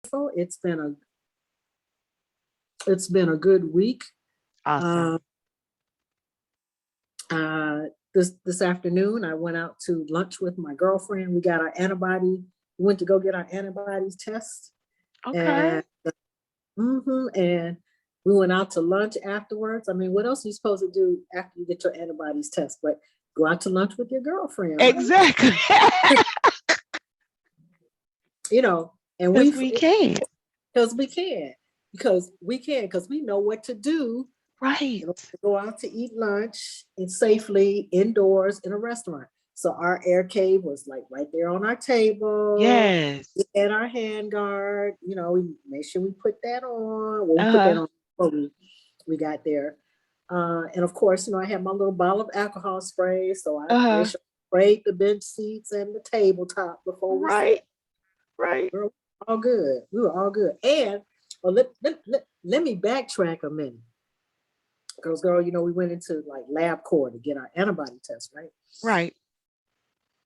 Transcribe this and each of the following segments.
It's been a good week. Awesome. Uh, this afternoon, I went out to lunch with my girlfriend. We got our antibody. We went to go get our antibodies test, and Okay. and we went out to lunch afterwards. I mean, what else are you supposed to do after you get your antibodies test? But go out to lunch with your girlfriend, right? Exactly. You know, and Because we can. because we can, because we know what to do Right. in order to go out to eat lunch and safely indoors in a restaurant. So our air cave was like right there on our table. Yes. We had our hand guard. We made sure we put that on. Well, we put that Uh-huh. on before we got there. And of course, I had my little bottle of alcohol spray. So I made Uh-huh. sure I sprayed the bench seats and the tabletop before we Right. sat. Right. Girl, all good. We were all good. And well, let me backtrack a minute. Because, girl, we went into like LabCorp to get our antibody test, right? Right.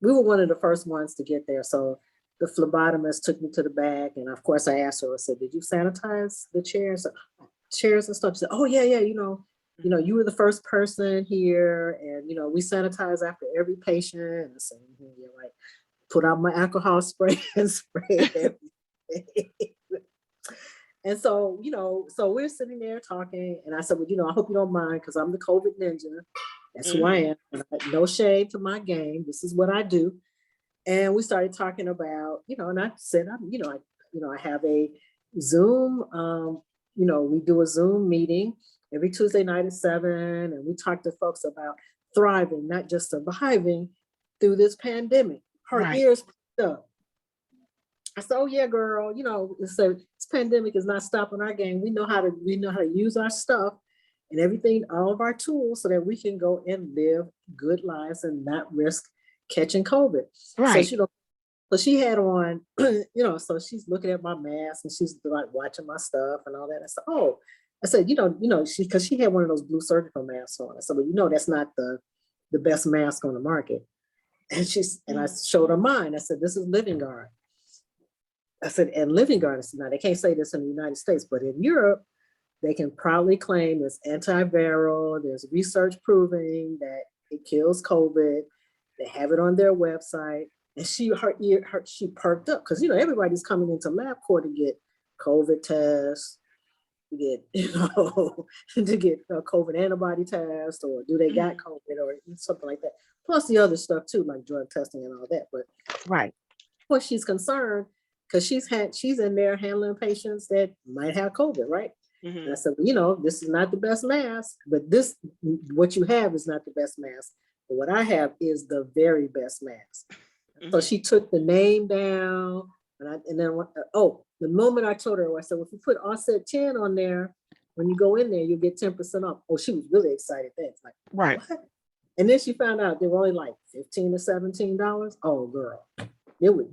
We were one of the first ones to get there. So the phlebotomist took me to the back. And of course, I asked her, I said, did you sanitize the chairs and stuff? She said, oh, yeah, yeah. You were the first person here. And, we sanitize after every patient. And I said, yeah, right. Put out my alcohol spray and spray everything. And so, so we're sitting there talking, and I said, well, I hope you don't mind because I'm the COVID ninja. That's who I am. No shade to my game. This is what I do. And we started talking about, and I said, I have a Zoom. We do a Zoom meeting every Tuesday night at 7, and we talk to folks about thriving, not just surviving through this pandemic. Her Right. ears picked up. I said, "Oh yeah, girl. So this pandemic is not stopping our game. We know how to use our stuff and everything, all of our tools, so that we can go and live good lives and not risk catching COVID." So Right. she had on, so she's looking at my mask and she's like watching my stuff and all that. I said, "Oh," I said, because she had one of those blue surgical masks on. I said, "Well, that's not the best mask on the market." And I showed her mine. I said, "This is Living Guard." I said, and Living Guard, I said, now they can't say this in the United States, but in Europe, they can proudly claim it's antiviral. There's research proving that it kills COVID. They have it on their website. And she perked up because everybody's coming into LabCorp to get COVID tests, to get to get a COVID antibody test, or do they got COVID or something like that. Plus the other stuff too, like drug testing and all that. But Right. what she's concerned, because she's in there handling patients that might have COVID, right? And I said, this is not the best mask, but what you have is not the best mask. But what I have is the very best mask. So she took the name down, and then the moment I told her, I said, well, if you put Auset-10 on there, when you go in there, you'll get 10% off. Oh, she was really excited. That's like, right. What? And then she found out they were only like $15 to $17. Oh, girl, it was.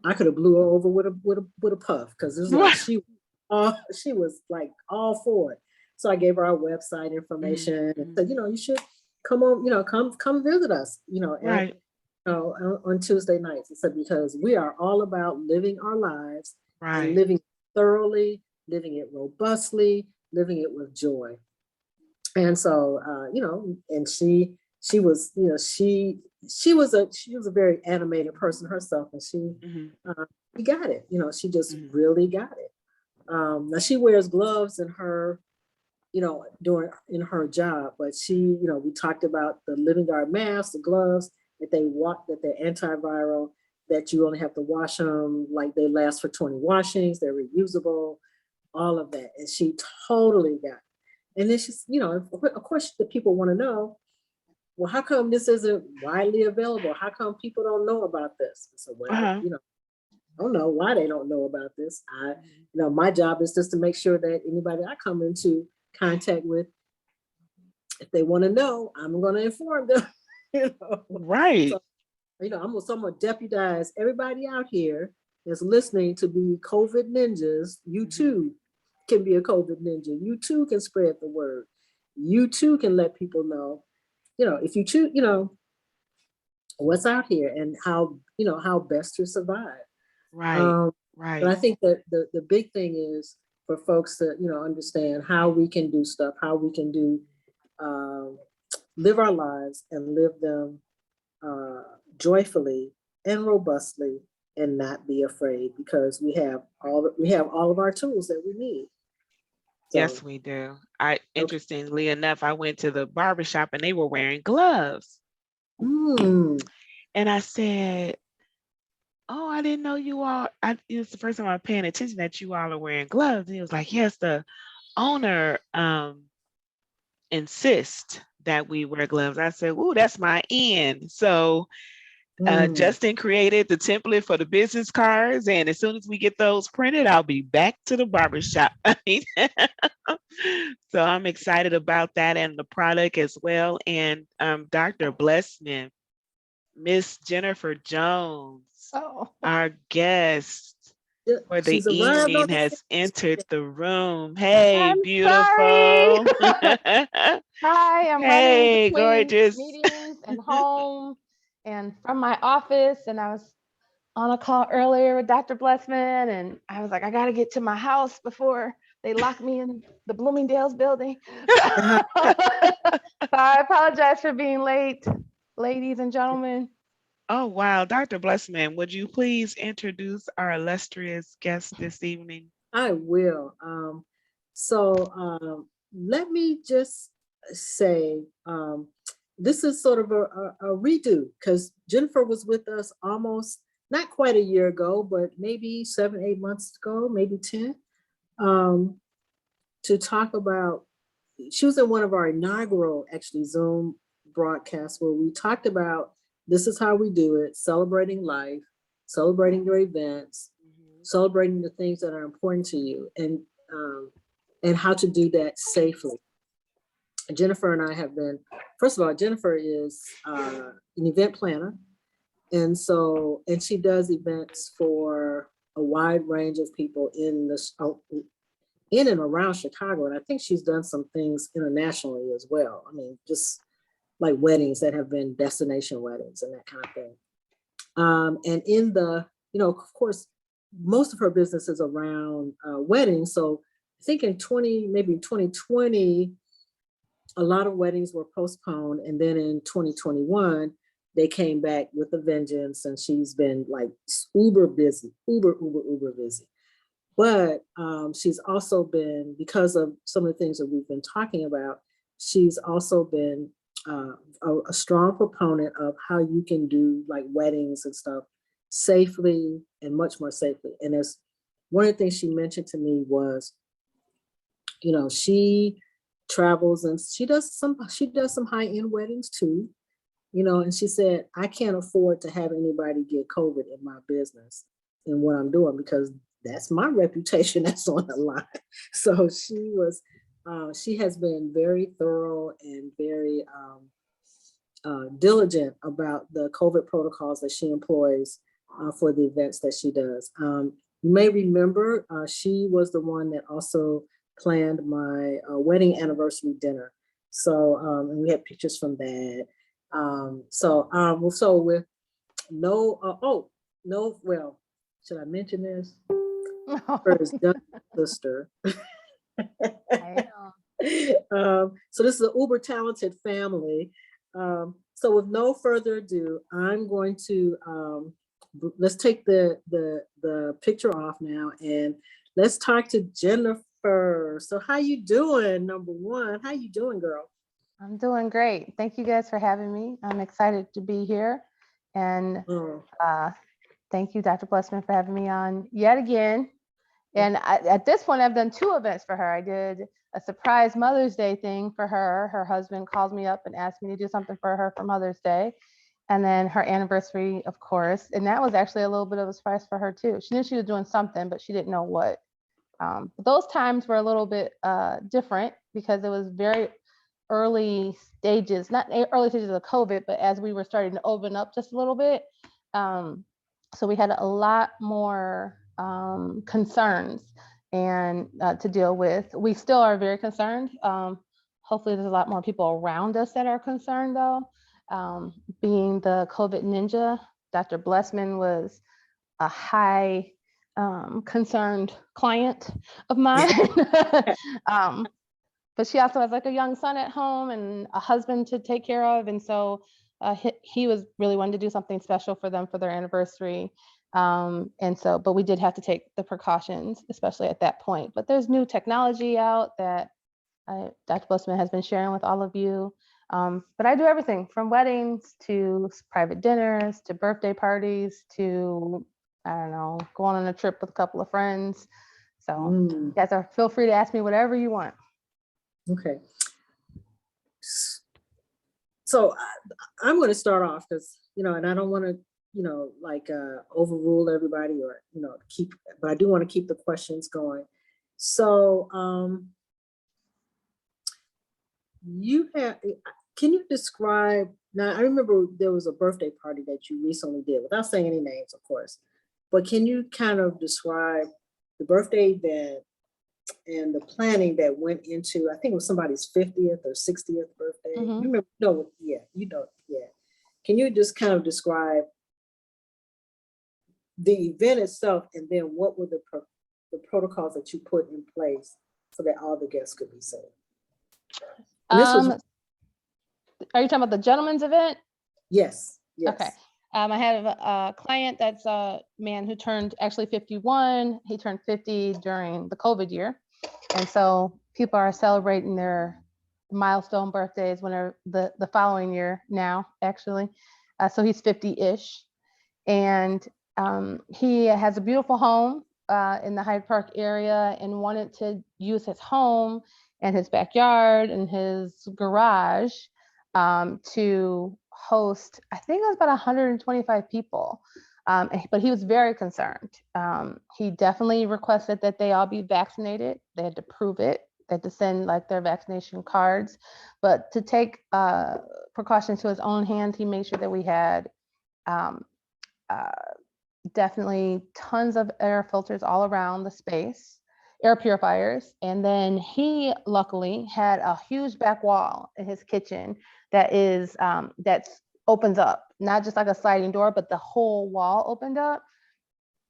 I could have blew her over with a puff because it was like she was like all for it. So I gave her our website information and said, you should come on, come visit us, Right. on Tuesday nights. I said, because we are all about living our lives and Right. living thoroughly, living it robustly, living it with joy. And so, and she was, she was a very animated person herself, and she got it. She just really got it. Now she wears gloves in her, in her job, but she, we talked about the Living Guard masks, the gloves that they're antiviral, that you only have to wash them, like they last for 20 washings, they're reusable, all of that. And she totally got it. And then she's, of course, the people want to know, well, how come this isn't widely available? How come people don't know about this? So, well, I don't know why they don't know about this. My job is just to make sure that anybody I come into contact with, if they want to know, I'm going to inform them. Right. So, I'm going to deputize everybody out here that's listening to be COVID ninjas. You too can be a COVID ninja. You too can spread the word. You too can let people know, if you choose, what's out here and how best to survive. Right. But I Right. think that the big thing is for folks to, understand how we can do stuff, how we can do, um, live our lives and live them uh, joyfully and robustly and not be afraid because we have all of our tools that we need. Yes, So, we do. okay. Interestingly enough, I went to the barber shop and they were wearing gloves. Mm, And I said, "Oh, I didn't know you all. It's the first time I'm paying attention that you all are wearing gloves." And he was like, "Yes, the owner insists that we wear gloves." I said, "Ooh, that's my end." So mm. Justin created the template for the business cards, and as soon as we get those printed, I'll be back to the barbershop. So I'm excited about that and the product as well. And Dr. Blessman, Miss Jennifer Jones, Oh, our guest Yeah, for the she's arrived on evening, the has entered scene. the room. Hey, I'm sorry. beautiful. Hi, I'm running Hey, between gorgeous. meetings and home and from my office. And I was on a call earlier with Dr. Blessman, and I was like, I got to get to my house before they lock me in the Bloomingdale's building. So I apologize for being late, ladies and gentlemen. Oh, wow. Dr. Blessman, would you please introduce our illustrious guest this evening? I will. Let me just say, this is sort of a redo because Jennifer was with us almost not quite a year ago, but maybe 7, 8 months ago, maybe 10, um, to talk about. She was in one of our inaugural, actually, Zoom broadcasts where we talked about this is how we do it, celebrating life, celebrating your events, Mhm. celebrating the things that are important to you, and how to do that safely. Jennifer and I have been, first of all, Jennifer is an event planner, and she does events for a wide range of people in and around Chicago, and I think she's done some things internationally as well. I mean, just like weddings that have been destination weddings and that kind of thing. And of course, most of her business is around weddings. So I think maybe 2020, a lot of weddings were postponed. And then in 2021, they came back with a vengeance and she's been like uber busy, uber busy. But she's also been, because of some of the things that we've been talking about, she's also been a strong proponent of how you can do like weddings and stuff safely and much more safely. And as one of the things she mentioned to me was, she travels and she does some high-end weddings too, and she said, I can't afford to have anybody get COVID in my business and what I'm doing because that's my reputation that's on the line. So she has been very thorough and very diligent about the COVID protocols that she employs for the events that she does. You may remember she was the one that also planned my wedding anniversary dinner. So, and we had pictures from that. So with no, no, well, should I mention this? For his young sister. I know. So this is an uber talented family. So with no further ado, I'm going to let's take the picture off now and let's talk to Jennifer. So how you doing? Number one, how you doing, girl? I'm doing great. Thank you guys for having me. I'm excited to be here. And Oh, thank you, Dr. Blessman, for having me on yet again. And at this point, I've done 2 events for her. I did a surprise Mother's Day thing for her. Her husband called me up and asked me to do something for her for Mother's Day. And then her anniversary, of course. And that was actually a little bit of a surprise for her too. She knew she was doing something, but she didn't know what. But those times were a little bit different because it was very early stages, not early stages of COVID, but as we were starting to open up just a little bit. So we had a lot more concerns and to deal with. We still are very concerned. Hopefully there's a lot more people around us that are concerned though. Being the COVID ninja, Dr. Blessman was a high concerned client of mine. But she also has like a young son at home and a husband to take care of. And so he was really wanting to do something special for them for their anniversary. But we did have to take the precautions, especially at that point. But there's new technology out that Dr. Blissman has been sharing with all of you. But I do everything from weddings to private dinners to birthday parties to, I don't know, going on a trip with a couple of friends. So you guys feel free to ask me whatever you want. Okay. So I'm going to start off because, and I don't want to, overrule everybody or, but I do want to keep the questions going. So can you describe, now I remember there was a birthday party that you recently did, without saying any names, of course, but can you kind of describe the birthday event and the planning that went into, I think it was somebody's 50th or 60th birthday. You remember? No, yeah. Can you just kind of describe the event itself, and then what were the protocols that you put in place so that all the guests could be safe? Are you talking about the gentleman's event? Yes. Okay. I have a client that's a man who turned actually 51. He turned 50 during the COVID year. And so people are celebrating their milestone birthdays when the following year now, actually. So he's 50-ish. And he has a beautiful home in the Hyde Park area and wanted to use his home and his backyard and his garage to host, I think it was about 125 people. But he was very concerned. He definitely requested that they all be vaccinated. They had to prove it. They had to send like their vaccination cards. But to take precautions to his own hands, he made sure that we had definitely tons of air filters all around the space, air purifiers. And then he luckily had a huge back wall in his kitchen that opens up, not just like a sliding door, but the whole wall opened up.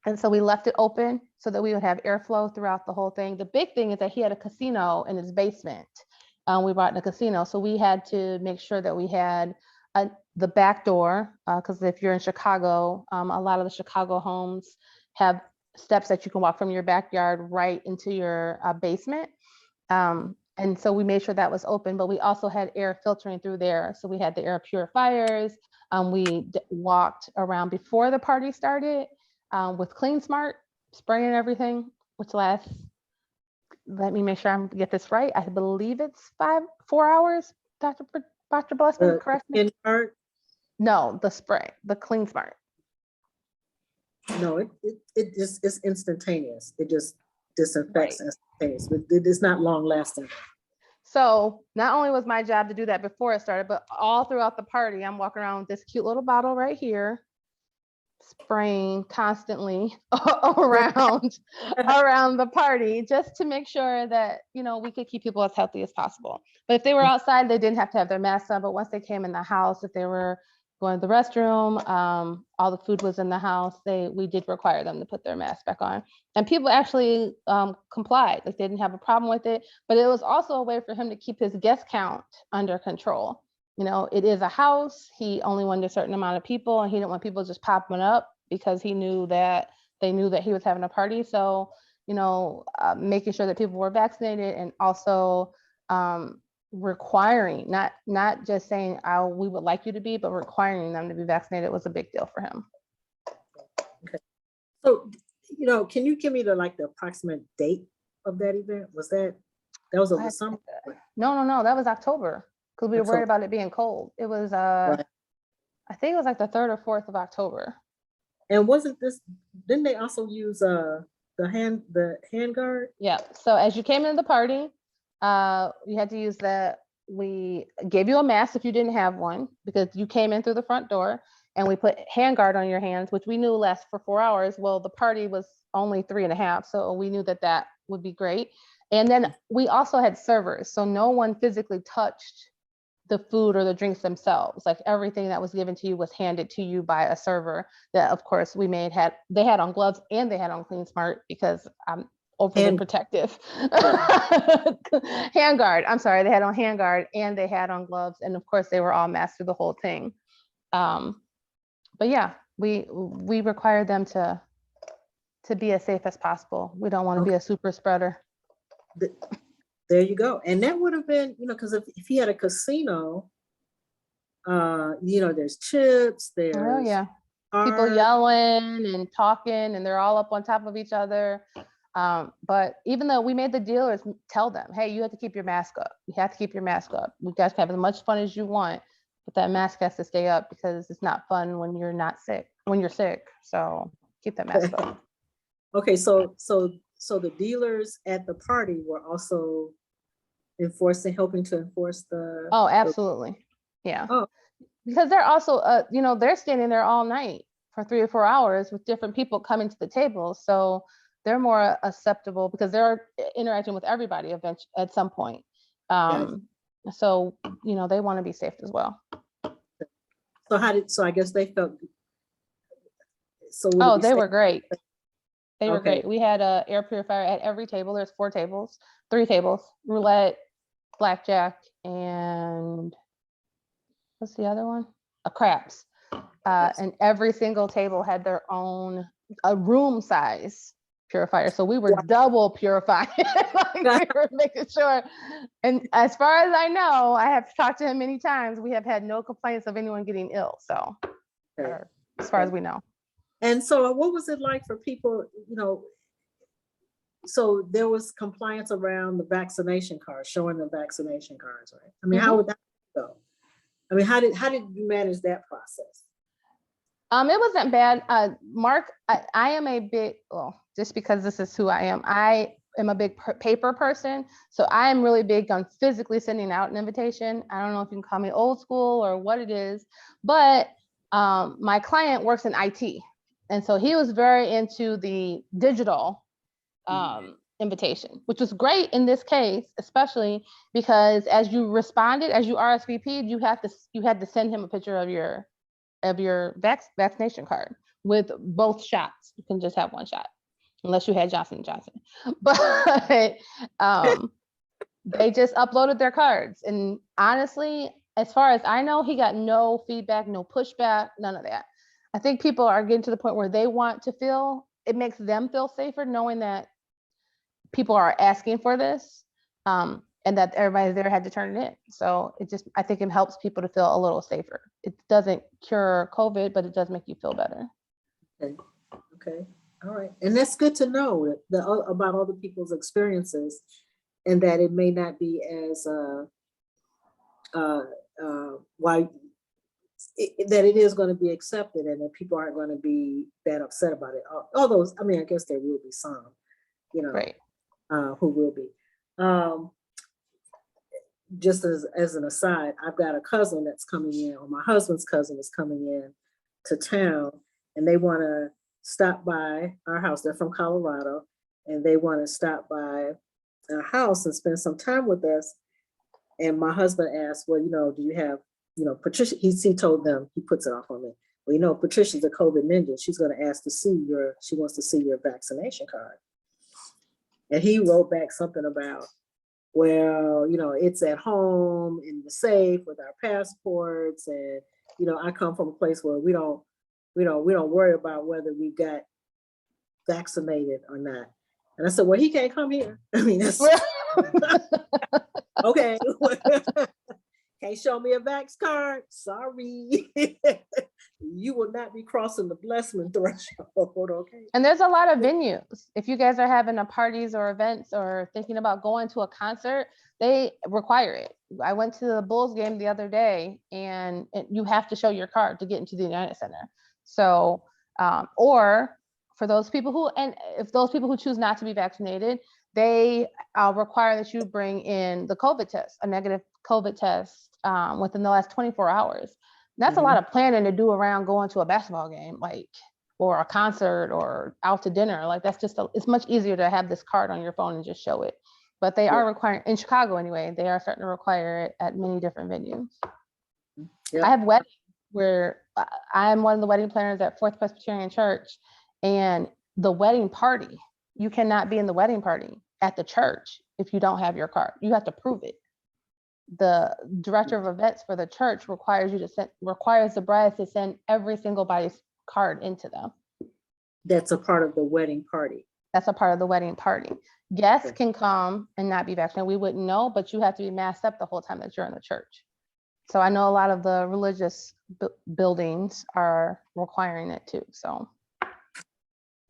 And so we left it open so that we would have airflow throughout the whole thing. The big thing is that he had a casino in his basement. We brought in a casino. So we had to make sure that we had the back door, because if you're in Chicago, a lot of the Chicago homes have steps that you can walk from your backyard right into your basement. And so we made sure that was open, but we also had air filtering through there. So we had the air purifiers. We walked around before the party started with Clean Smart, spraying everything, which lasts, let me make sure I get this right. I believe it's 4 hours, Dr. Blessman, correct me? No, the spray, the Clean Smart. No, it's instantaneous. It just disinfects instantaneously. It is not long lasting. So not only was my job to do that before it started, but all throughout the party, I'm walking around with this cute little bottle right here, spraying constantly around the party, just to make sure that, we could keep people as healthy as possible. But if they were outside, they didn't have to have their masks on. But once they came in the house, if they were going to the restroom, all the food was in the house, we did require them to put their mask back on. And people actually complied. Like, they didn't have a problem with it. But it was also a way for him to keep his guest count under control. It is a house. He only wanted a certain amount of people, and he didn't want people just popping up because he knew that they knew that he was having a party. So, making sure that people were vaccinated, and also requiring, not just saying, we would like you to be, but requiring them to be vaccinated was a big deal for him. Okay. So, can you give me the approximate date of that event? That was over the summer? No, that was October, because we were worried about it being cold. It was, right. I think it was like the 3rd or 4th of October. And didn't they also use the hand guard? Yeah. So as you came into the party, you had to use we gave you a mask if you didn't have one, because you came in through the front door, and we put hand guard on your hands, which we knew lasts for 4 hours. Well, the party was only 3.5. So we knew that would be great. And then we also had servers. So no one physically touched the food or the drinks themselves. Like everything that was given to you was handed to you by a server that, of course, they had on gloves and they had on Clean Smart because I'm overly protective. Handguard. I'm sorry. They had on handguard and they had on gloves. And of course, they were all masked through the whole thing. But yeah, we require them to be as safe as possible. We don't want to be a super spreader. There you go. And that would have been, because if he had a casino, there's chips, there's people yelling and talking, and they're all up on top of each other. But even though we made the dealers tell them, hey, you have to keep your mask up. You have to keep your mask up. You guys can have as much fun as you want, but that mask has to stay up because it's not fun when you're sick. So keep that mask up. Okay, so the dealers at the party were also helping to enforce the. Oh, absolutely. Yeah. Oh. Because they're also, they're standing there all night for 3 or 4 hours with different people coming to the table. So they're more acceptable because they're interacting with everybody at some point. So, they want to be safe as well. So I guess they felt. So they were great. They were great. We had a air purifier at every table. There's 3 tables, roulette, blackjack, and what's the other one? Craps. And every single table had their own room size purifier. So we were double purifying. We were making sure. And as far as I know, I have talked to him many times. We have had no complaints of anyone getting ill. So as far as we know. And so what was it like for people, so there was compliance around the vaccination cards, showing the vaccination cards, right? I mean, how would that go? I mean, how did you manage that process? It wasn't bad. Mark, I am a big, just because this is who I am a big paper person. So I am really big on physically sending out an invitation. I don't know if you can call me old school or what it is, but my client works in IT. And so he was very into the digital invitation, which was great in this case, especially because as you RSVP'd, you had to send him a picture of your vaccination card with both shots. You can just have one shot, unless you had Johnson & Johnson. But they just uploaded their cards. And honestly, as far as I know, he got no feedback, no pushback, none of that. I think people are getting to the point where they want to feel, it makes them feel safer knowing that people are asking for this, and that everybody there had to turn it in. So I think it helps people to feel a little safer. It doesn't cure COVID, but it does make you feel better. Okay. All right. And that's good to know about other people's experiences, and that it may not be as that it is going to be accepted, and that people aren't going to be that upset about it. Although, I mean, I guess there will be some, right. Who will be. Just as an aside, I've got a cousin that's coming in, or my husband's cousin is coming in to town, and they want to stop by our house. They're from Colorado, and they want to stop by our house and spend some time with us. And my husband asked, well, do you have, Patricia, he told them, he puts it off on me. Well, Patricia's a COVID ninja. She's going to ask she wants to see your vaccination card. And he wrote back something about, well, it's at home in the safe with our passports. And, I come from a place where we don't worry about whether we got vaccinated or not. And I said, well, he can't come here. I mean, that's okay. Can't show me a vax card. Sorry. You will not be crossing the blessing threshold. Okay. And there's a lot of venues. If you guys are having parties or events or thinking about going to a concert, they require it. I went to the Bulls game the other day, and you have to show your card to get into the United Center. So, or for those people who choose not to be vaccinated, they require that you bring in the COVID test, a negative COVID test within the last 24 hours. That's a lot of planning to do around going to a basketball game, or a concert or out to dinner. That's it's much easier to have this card on your phone and just show it. but they are requiring, in Chicago anyway, they are starting to require it at many different venues. Yep. I have weddings where I'm one of the wedding planners at Fourth Presbyterian Church, and the wedding party, you cannot be in the wedding party at the church if you don't have your card. You have to prove it. The director of events for the church requires the bride to send every single body's card into them. That's a part of the wedding party. That's a part of the wedding party. Guests can come and not be vaccinated. We wouldn't know, but you have to be masked up the whole time that you're in the church. So I know a lot of the religious buildings are requiring it too. So.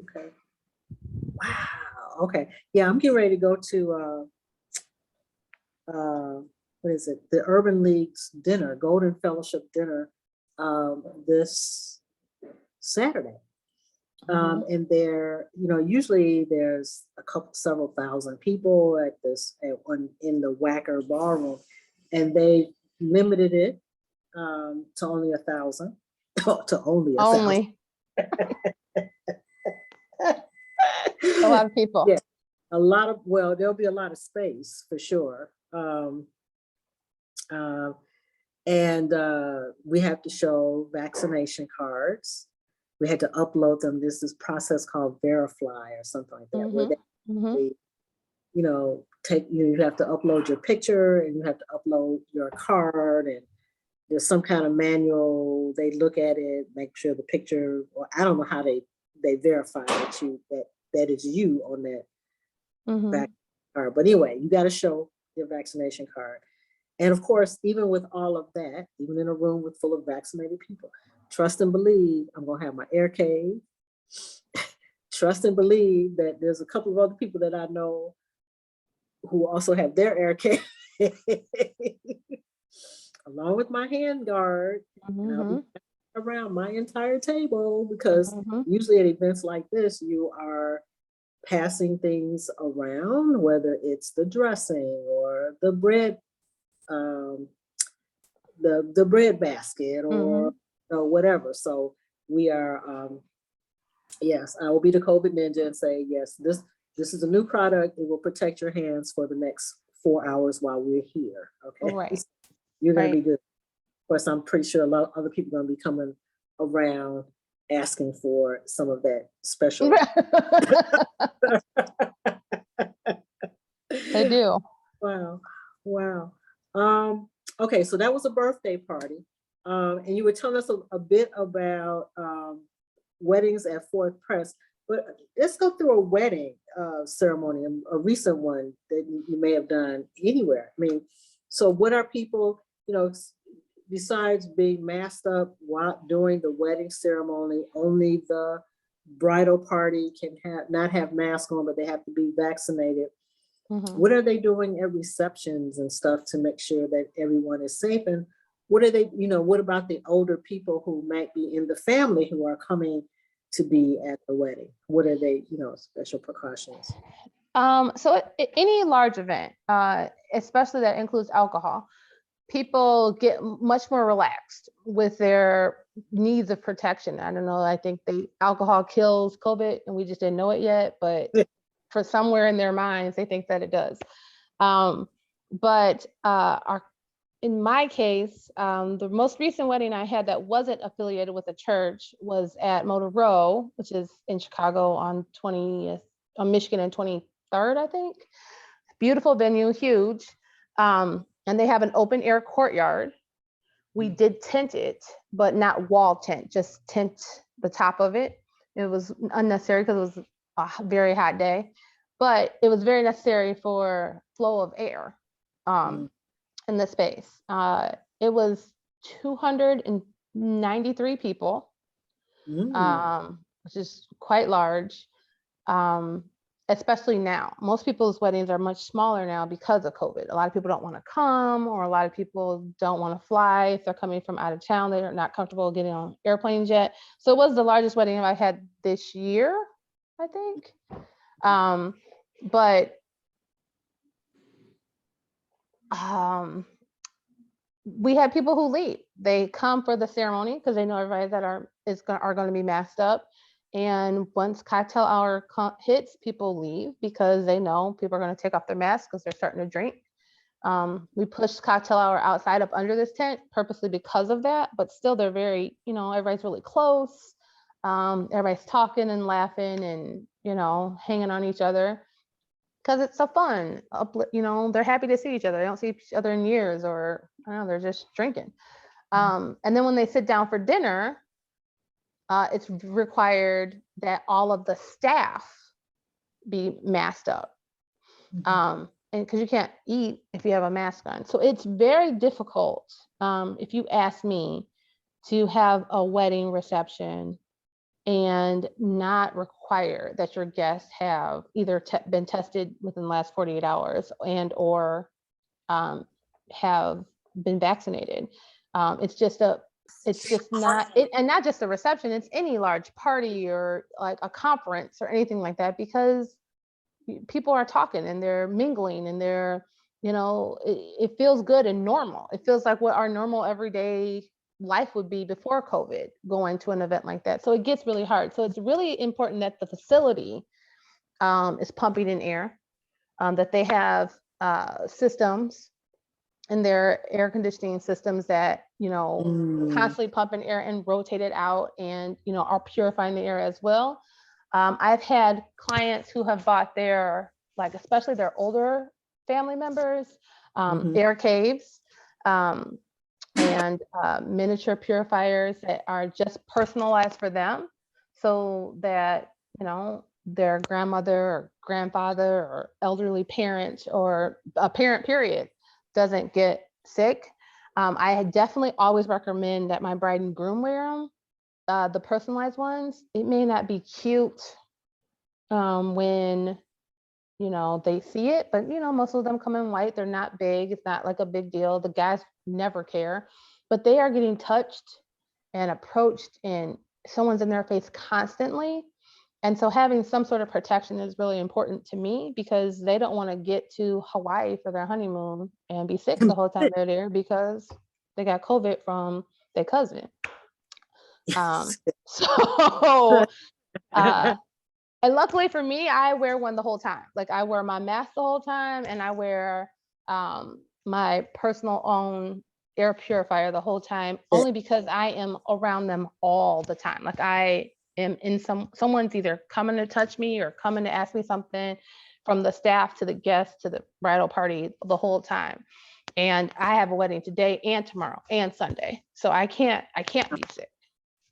Okay. Wow. Okay. Yeah, I'm getting ready to go to what is it? The Urban League's dinner, Golden Fellowship dinner, this Saturday. And there, usually there's several thousand people at this in the Wacker ballroom, and they limited it to only 1,000. To only 1,000. A lot of people. Yeah, there'll be a lot of space for sure. And we have to show vaccination cards. We had to upload them. There's this process called Verify or something like that, where they, you have to upload your picture and you have to upload your card, and there's some kind of manual. They look at it, make sure the picture, or I don't know how they verify that is you on that vaccine card. But anyway, you got to show your vaccination card. And of course, even with all of that, even in a room full of vaccinated people, trust and believe I'm going to have my air cave. Trust and believe that there's a couple of other people that I know who also have their air cave, along with my hand guard. And I'll be around my entire table, because usually at events like this, you are passing things around, whether it's the dressing or the bread, the bread basket, or whatever. So we are, yes, I will be the COVID ninja and say, yes, this is a new product. It will protect your hands for the next 4 hours while we're here. Okay, right. You're going to be good. Of course, I'm pretty sure a lot of other people are going to be coming around asking for some of that special. They do. Wow. Okay, so that was a birthday party. And you were telling us a bit about weddings at Fourth Press, but let's go through a wedding ceremony, a recent one that you may have done anywhere. I mean, so what are people, besides being masked up while during the wedding ceremony, only the bridal party can not have masks on, but they have to be vaccinated. What are they doing at receptions and stuff to make sure that everyone is safe? And what are they, what about the older people who might be in the family who are coming to be at the wedding? What are they, special precautions? So any large event, especially that includes alcohol, people get much more relaxed with their needs of protection. I don't know, I think alcohol kills COVID and we just didn't know it yet, but for somewhere in their minds, they think that it does. But in my case, the most recent wedding I had that wasn't affiliated with a church was at Motor Row, which is in Chicago on Michigan and 23rd, I think. Beautiful venue, huge. And they have an open air courtyard. We did tint it, but not wall tint, just tint the top of it. It was unnecessary because it was a very hot day, but it was very necessary for flow of air in the space. It was 293 people, which is quite large, especially now. Most people's weddings are much smaller now because of COVID. A lot of people don't want to come, or a lot of people don't want to fly. If they're coming from out of town, they're not comfortable getting on airplanes yet. So it was the largest wedding I had this year, I think. But we had people who leave. They come for the ceremony because they know everybody that are going to be masked up. And once cocktail hour hits, people leave because they know people are going to take off their masks because they're starting to drink. We pushed cocktail hour outside up under this tent purposely because of that, but still they're very, everybody's really close. Everybody's talking and laughing and, hanging on each other because it's so fun. They're happy to see each other. They don't see each other in years, or I don't know, they're just drinking. And then when they sit down for dinner, it's required that all of the staff be masked up. And because you can't eat if you have a mask on. So it's very difficult, if you ask me, to have a wedding reception and not require that your guests have either been tested within the last 48 hours or have been vaccinated. It's just not, and not just a reception, it's any large party or like a conference or anything like that, because people are talking and they're mingling and they're, it feels good and normal. It feels like what our normal everyday life would be before COVID, going to an event like that. So it gets really hard. So it's really important that the facility is pumping in air, that they have systems in their air conditioning systems that, constantly pump in air and rotate it out and, are purifying the air as well. I've had clients who have bought their, especially their older family members, air caves, and miniature purifiers that are just personalized for them, so that, their grandmother or grandfather or elderly parent or a parent period doesn't get sick. I definitely always recommend that my bride and groom wear them. The personalized ones, it may not be cute when they see it, but most of them come in white. They're not big. It's not like a big deal. The guys never care, but they are getting touched and approached and someone's in their face constantly. And so having some sort of protection is really important to me, because they don't want to get to Hawaii for their honeymoon and be sick the whole time they're there because they got COVID from their cousin. So, and luckily for me, I wear one the whole time. Like, I wear my mask the whole time, and I wear my personal own air purifier the whole time, only because I am around them all the time. Like, I am in someone's either coming to touch me or coming to ask me something, from the staff to the guests to the bridal party, the whole time. And I have a wedding today and tomorrow and Sunday, so I can't be sick.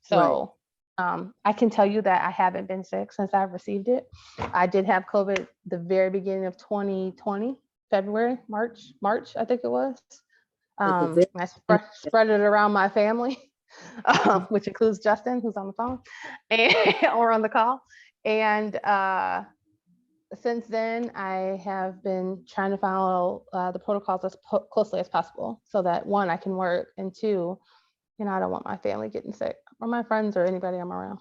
So I can tell you that I haven't been sick since I've received it. I did have COVID the very beginning of 2020, February, March, I think it was. I spread it around my family, which includes Justin, who's on the phone or on the call. And since then, I have been trying to follow the protocols as closely as possible, so that, one, I can work, and two, I don't want my family getting sick, or my friends, or anybody I'm around.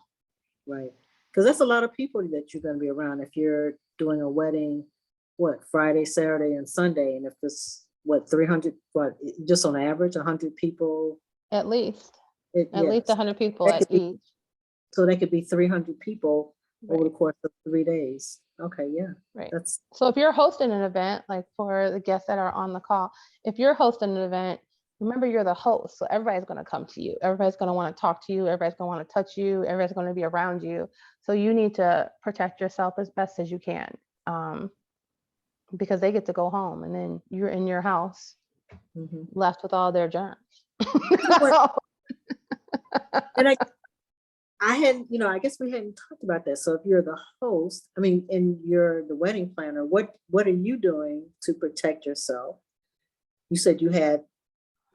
Right. Because that's a lot of people that you're going to be around if you're doing a wedding, Friday, Saturday, and Sunday. And if it's 300, just on average, 100 people? At least. At least 100 people at each. So they could be 300 people over the course of 3 days. Okay, yeah. Right. So if you're hosting an event, like for the guests that are on the call, if you're hosting an event, remember, you're the host. So everybody's going to come to you. Everybody's going to want to talk to you. Everybody's going to want to touch you. Everybody's going to be around you. So you need to protect yourself as best as you can, because they get to go home, and then you're in your house, left with all their germs. And I hadn't, I guess we hadn't talked about that. So if you're the host, and you're the wedding planner, what are you doing to protect yourself? You said you had,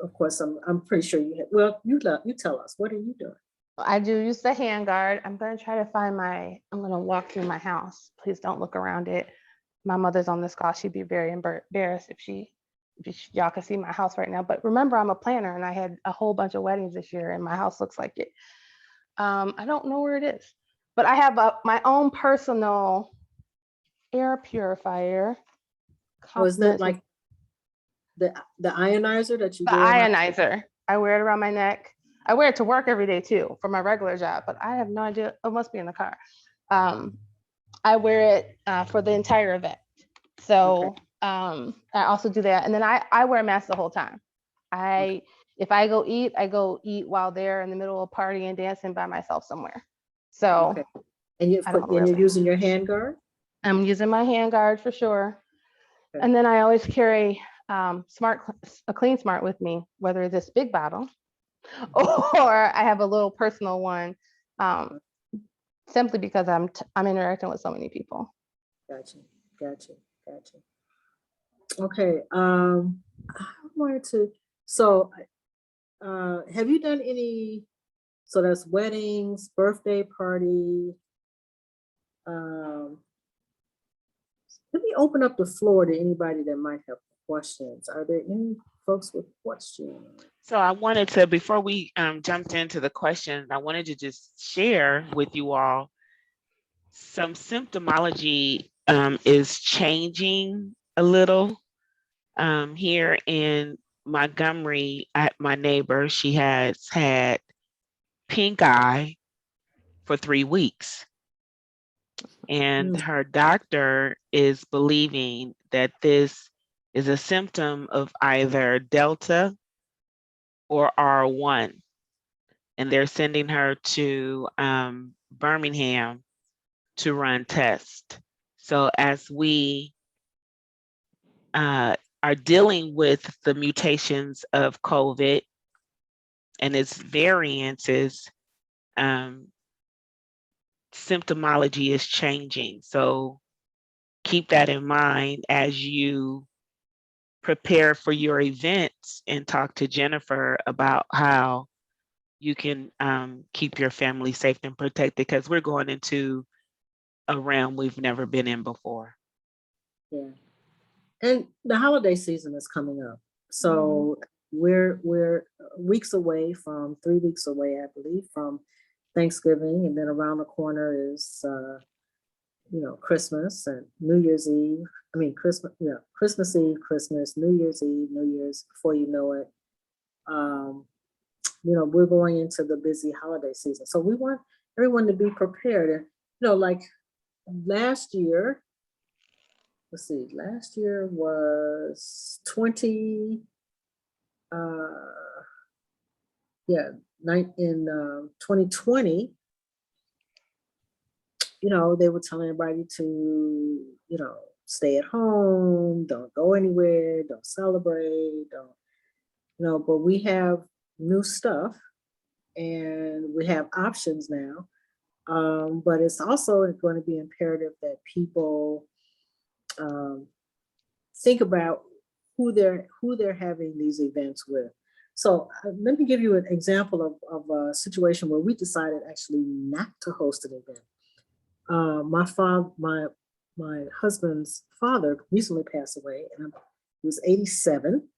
of course, I'm pretty sure you had, well, you tell us, what are you doing? I do use the hand guard. I'm going to try to find I'm going to walk through my house. Please don't look around it. My mother's on this call. She'd be very embarrassed if y'all could see my house right now. But remember, I'm a planner, and I had a whole bunch of weddings this year, and my house looks like it. I don't know where it is, but I have my own personal air purifier. Was that like the ionizer that you the ionizer? I wear it around my neck. I wear it to work every day too for my regular job, but I have no idea. It must be in the car. I wear it for the entire event. So I also do that. And then I wear a mask the whole time. If I go eat while they're in the middle of partying and dancing by myself somewhere. So Okay. And you're using your hand guard? I'm using my hand guard for sure. Okay. And then I always carry a Clean Smart with me, whether it's this big bottle or I have a little personal one, simply because I'm interacting with so many people. Gotcha. Okay. I wanted to. So, have you done any? So that's weddings, birthday party. Let me open up the floor to anybody that might have questions. Are there any folks with questions? So I wanted to, before we jumped into the questions, I wanted to just share with you all some symptomology is changing a little here in Montgomery. My neighbor, she has had pink eye for 3 weeks. And her doctor is believing that this is a symptom of either Delta or R1. And they're sending her to Birmingham to run tests. So as we are dealing with the mutations of COVID and its variances, symptomology is changing. So keep that in mind as you prepare for your events and talk to Jennifer about how you can keep your family safe and protected, because we're going into a realm we've never been in before. Yeah. And the holiday season is coming up. So we're weeks away from 3 weeks away, I believe, from Thanksgiving, and then around the corner is Christmas and New Year's Eve. I mean Christmas Eve, Christmas, New Year's Eve, New Year's, before you know it. We're going into the busy holiday season. So we want everyone to be prepared. And like last year, last year was 20 in 2020, they were telling everybody to, stay at home, don't go anywhere, don't celebrate, but we have new stuff and we have options now. But it's also going to be imperative that people think about who they're having these events with. So let me give you an example of a situation where we decided actually not to host an event. My husband's father recently passed away, and he was 87.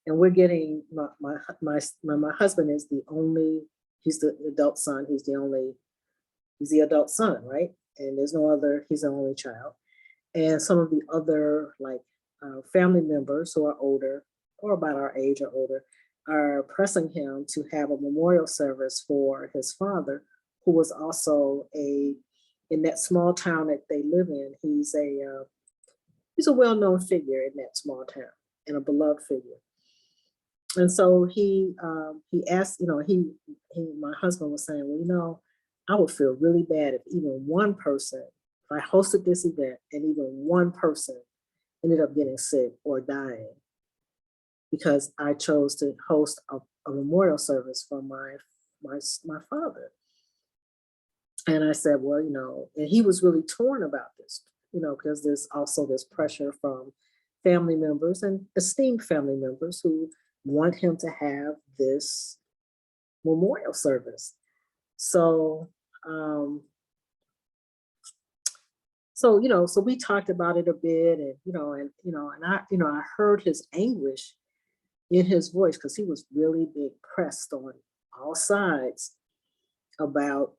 And we're getting my husband is the only. He's the adult son. He's the adult son, right? And there's no other. He's the only child. And some of the other family members who are older or about our age or older are pressing him to have a memorial service for his father, who was also in that small town that they live in. He's a well-known figure in that small town and a beloved figure. And so he asked, my husband was saying, well, I would feel really bad if even one person, if I hosted this event and even one person ended up getting sick or dying because I chose to host a memorial service for my father. And I said, well, and he was really torn about this, because there's also this pressure from family members and esteemed family members who want him to have this memorial service. So we talked about it a bit, and I heard his anguish in his voice, because he was really being pressed on all sides about,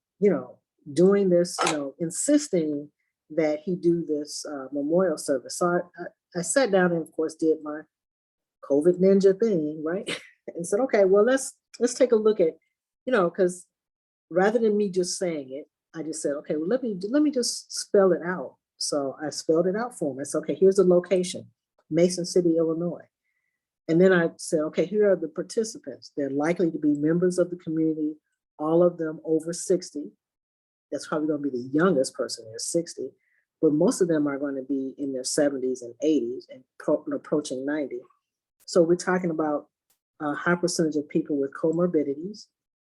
doing this, insisting that he do this memorial service. So I sat down and, of course, did my COVID ninja thing, right? and said, okay, well, let's take a look at, because rather than me just saying it, I just said, okay, well, let me just spell it out. So I spelled it out for him. I said, okay, here's the location, Mason City, Illinois. And then I said, okay, here are the participants. They're likely to be members of the community, all of them over 60. That's probably going to be the youngest person there, 60. But most of them are going to be in their 70s and 80s and approaching 90. So we're talking about a high percentage of people with comorbidities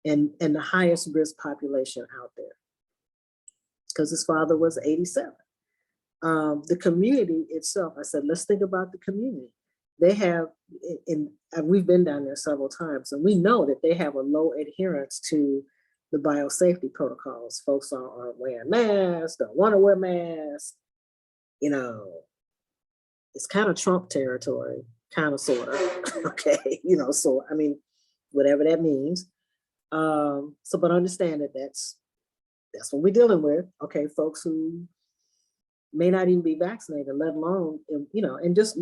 and the highest risk population out there, because his father was 87. The community itself, I said, let's think about the community. They have, we've been down there several times, and we know that they have a low adherence to the biosafety protocols. Folks aren't wearing masks, don't want to wear masks. It's kind of Trump territory, kind of, sort of. Okay, so I mean, whatever that means. But understand that that's what we're dealing with. Okay, folks who may not even be vaccinated, let alone, and just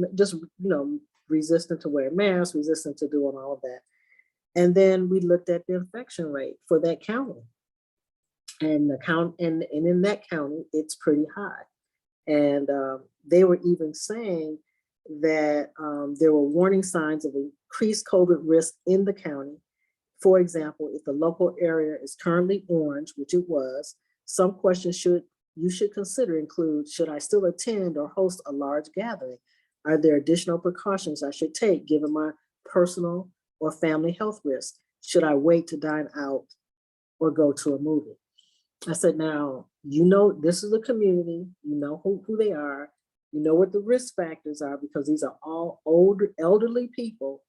resistant to wear masks, resistant to doing all of that. And then we looked at the infection rate for that county, and in that county, it's pretty high. And they were even saying that there were warning signs of increased COVID risk in the county. For example, if the local area is currently orange, which it was, some questions you should consider include, should I still attend or host a large gathering? Are there additional precautions I should take given my personal or family health risks? Should I wait to dine out or go to a movie? I said, now, this is the community, who they are, what the risk factors are, because these are all older, elderly people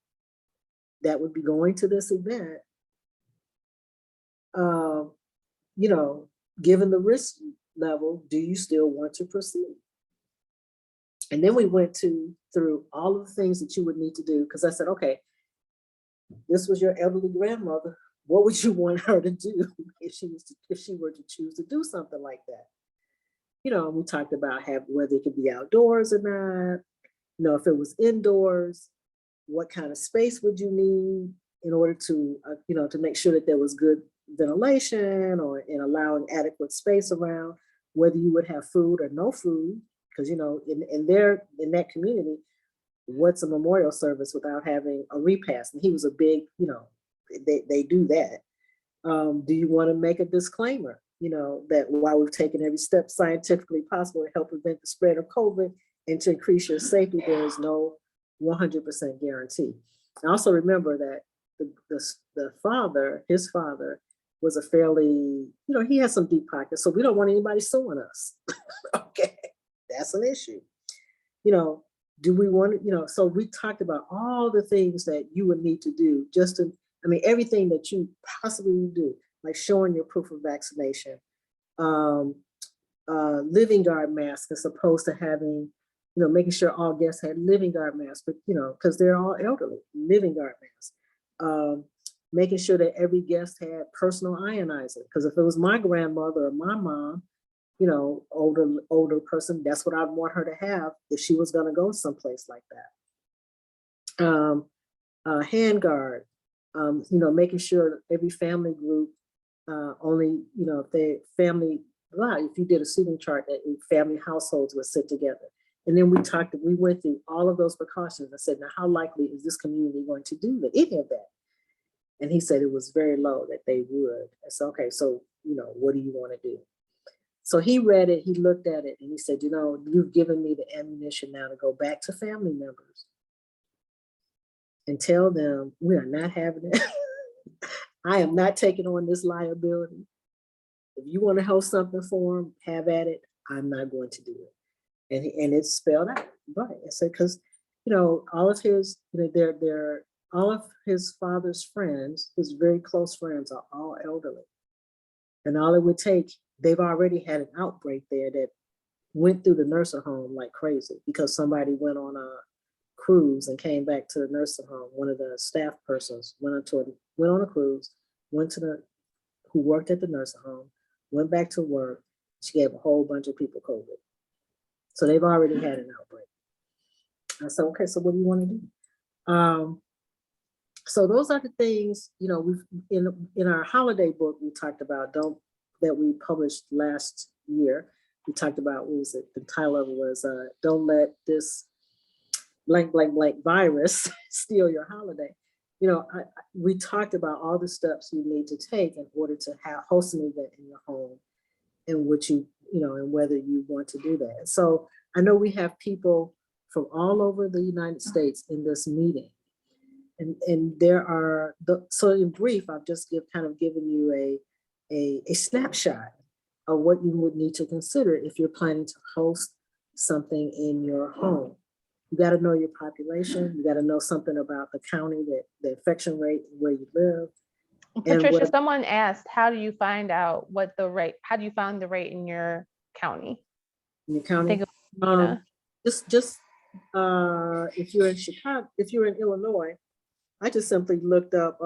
that would be going to this event. Given the risk level, do you still want to proceed? And then we went through all of the things that you would need to do, because I said, okay, this was your elderly grandmother. What would you want her to do if she were to choose to do something like that? We talked about whether it could be outdoors or not. If it was indoors, what kind of space would you need in order to, to make sure that there was good ventilation or in allowing adequate space around, whether you would have food or no food, because, in that community, what's a memorial service without having a repast? And he was a big, they do that. Do you want to make a disclaimer, that while we've taken every step scientifically possible to help prevent the spread of COVID and to increase your safety, there is no 100% guarantee. And also remember that his father was a fairly, he has some deep pockets, so we don't want anybody suing us. Okay, that's an issue. Do we want to, so we talked about all the things that you would need to do everything that you possibly do, like showing your proof of vaccination, living guard masks, as opposed to having, making sure all guests had living guard masks, but, because they're all elderly, living guard masks. Making sure that every guest had personal ionizer, because if it was my grandmother or my mom, older person, that's what I'd want her to have if she was going to go someplace like that. Hand guard, making sure every family group only, if if you did a seating chart, that family households would sit together. And then we went through all of those precautions. I said, now, how likely is this community going to do any of that? And he said it was very low that they would. I said, okay, so, what do you want to do? So he read it, he looked at it, and he said, you've given me the ammunition now to go back to family members and tell them we are not having it. I am not taking on this liability. If you want to host something for them, have at it. I'm not going to do it. And it's spelled out, right? I said, because, all of his, all of his father's friends, his very close friends, are all elderly. And all it would take, they've already had an outbreak there that went through the nursing home like crazy, because somebody went on a cruise and came back to the nursing home. One of the staff persons went on a cruise, who worked at the nursing home, went back to work. She gave a whole bunch of people COVID. So they've already had an outbreak. I said, okay, so what do you want to do? So those are the things, we've in our holiday book we talked about that we published last year. We talked about, what was it? The title of it was "Don't Let This Blank Blank Blank Virus Steal Your Holiday." We talked about all the steps you need to take in order to host an event in your home, and and whether you want to do that. So I know we have people from all over the United States in this meeting. And there are, so in brief, I've just kind of given you a snapshot of what you would need to consider if you're planning to host something in your home. You got to know your population. You got to know something about the county, the infection rate, where you live. Patricia, someone asked, how do you find out how do you find the rate in your county? In your county? Just if you're in Chicago, if you're in Illinois, I just simply looked up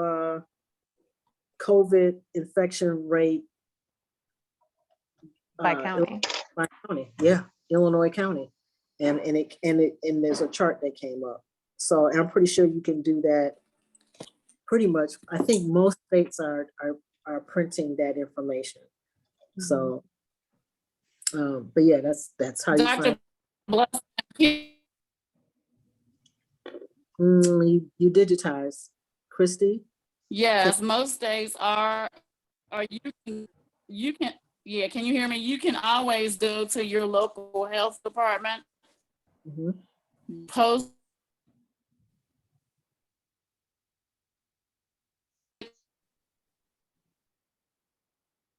COVID infection rate by county. By county, yeah, Illinois County, and there's a chart that came up. So, and I'm pretty sure you can do that. Pretty much, I think most states are printing that information. So, but yeah, that's how Dr. you digitize, Christy. Yes, most states are you can yeah, can you hear me? You can always go to your local health department, post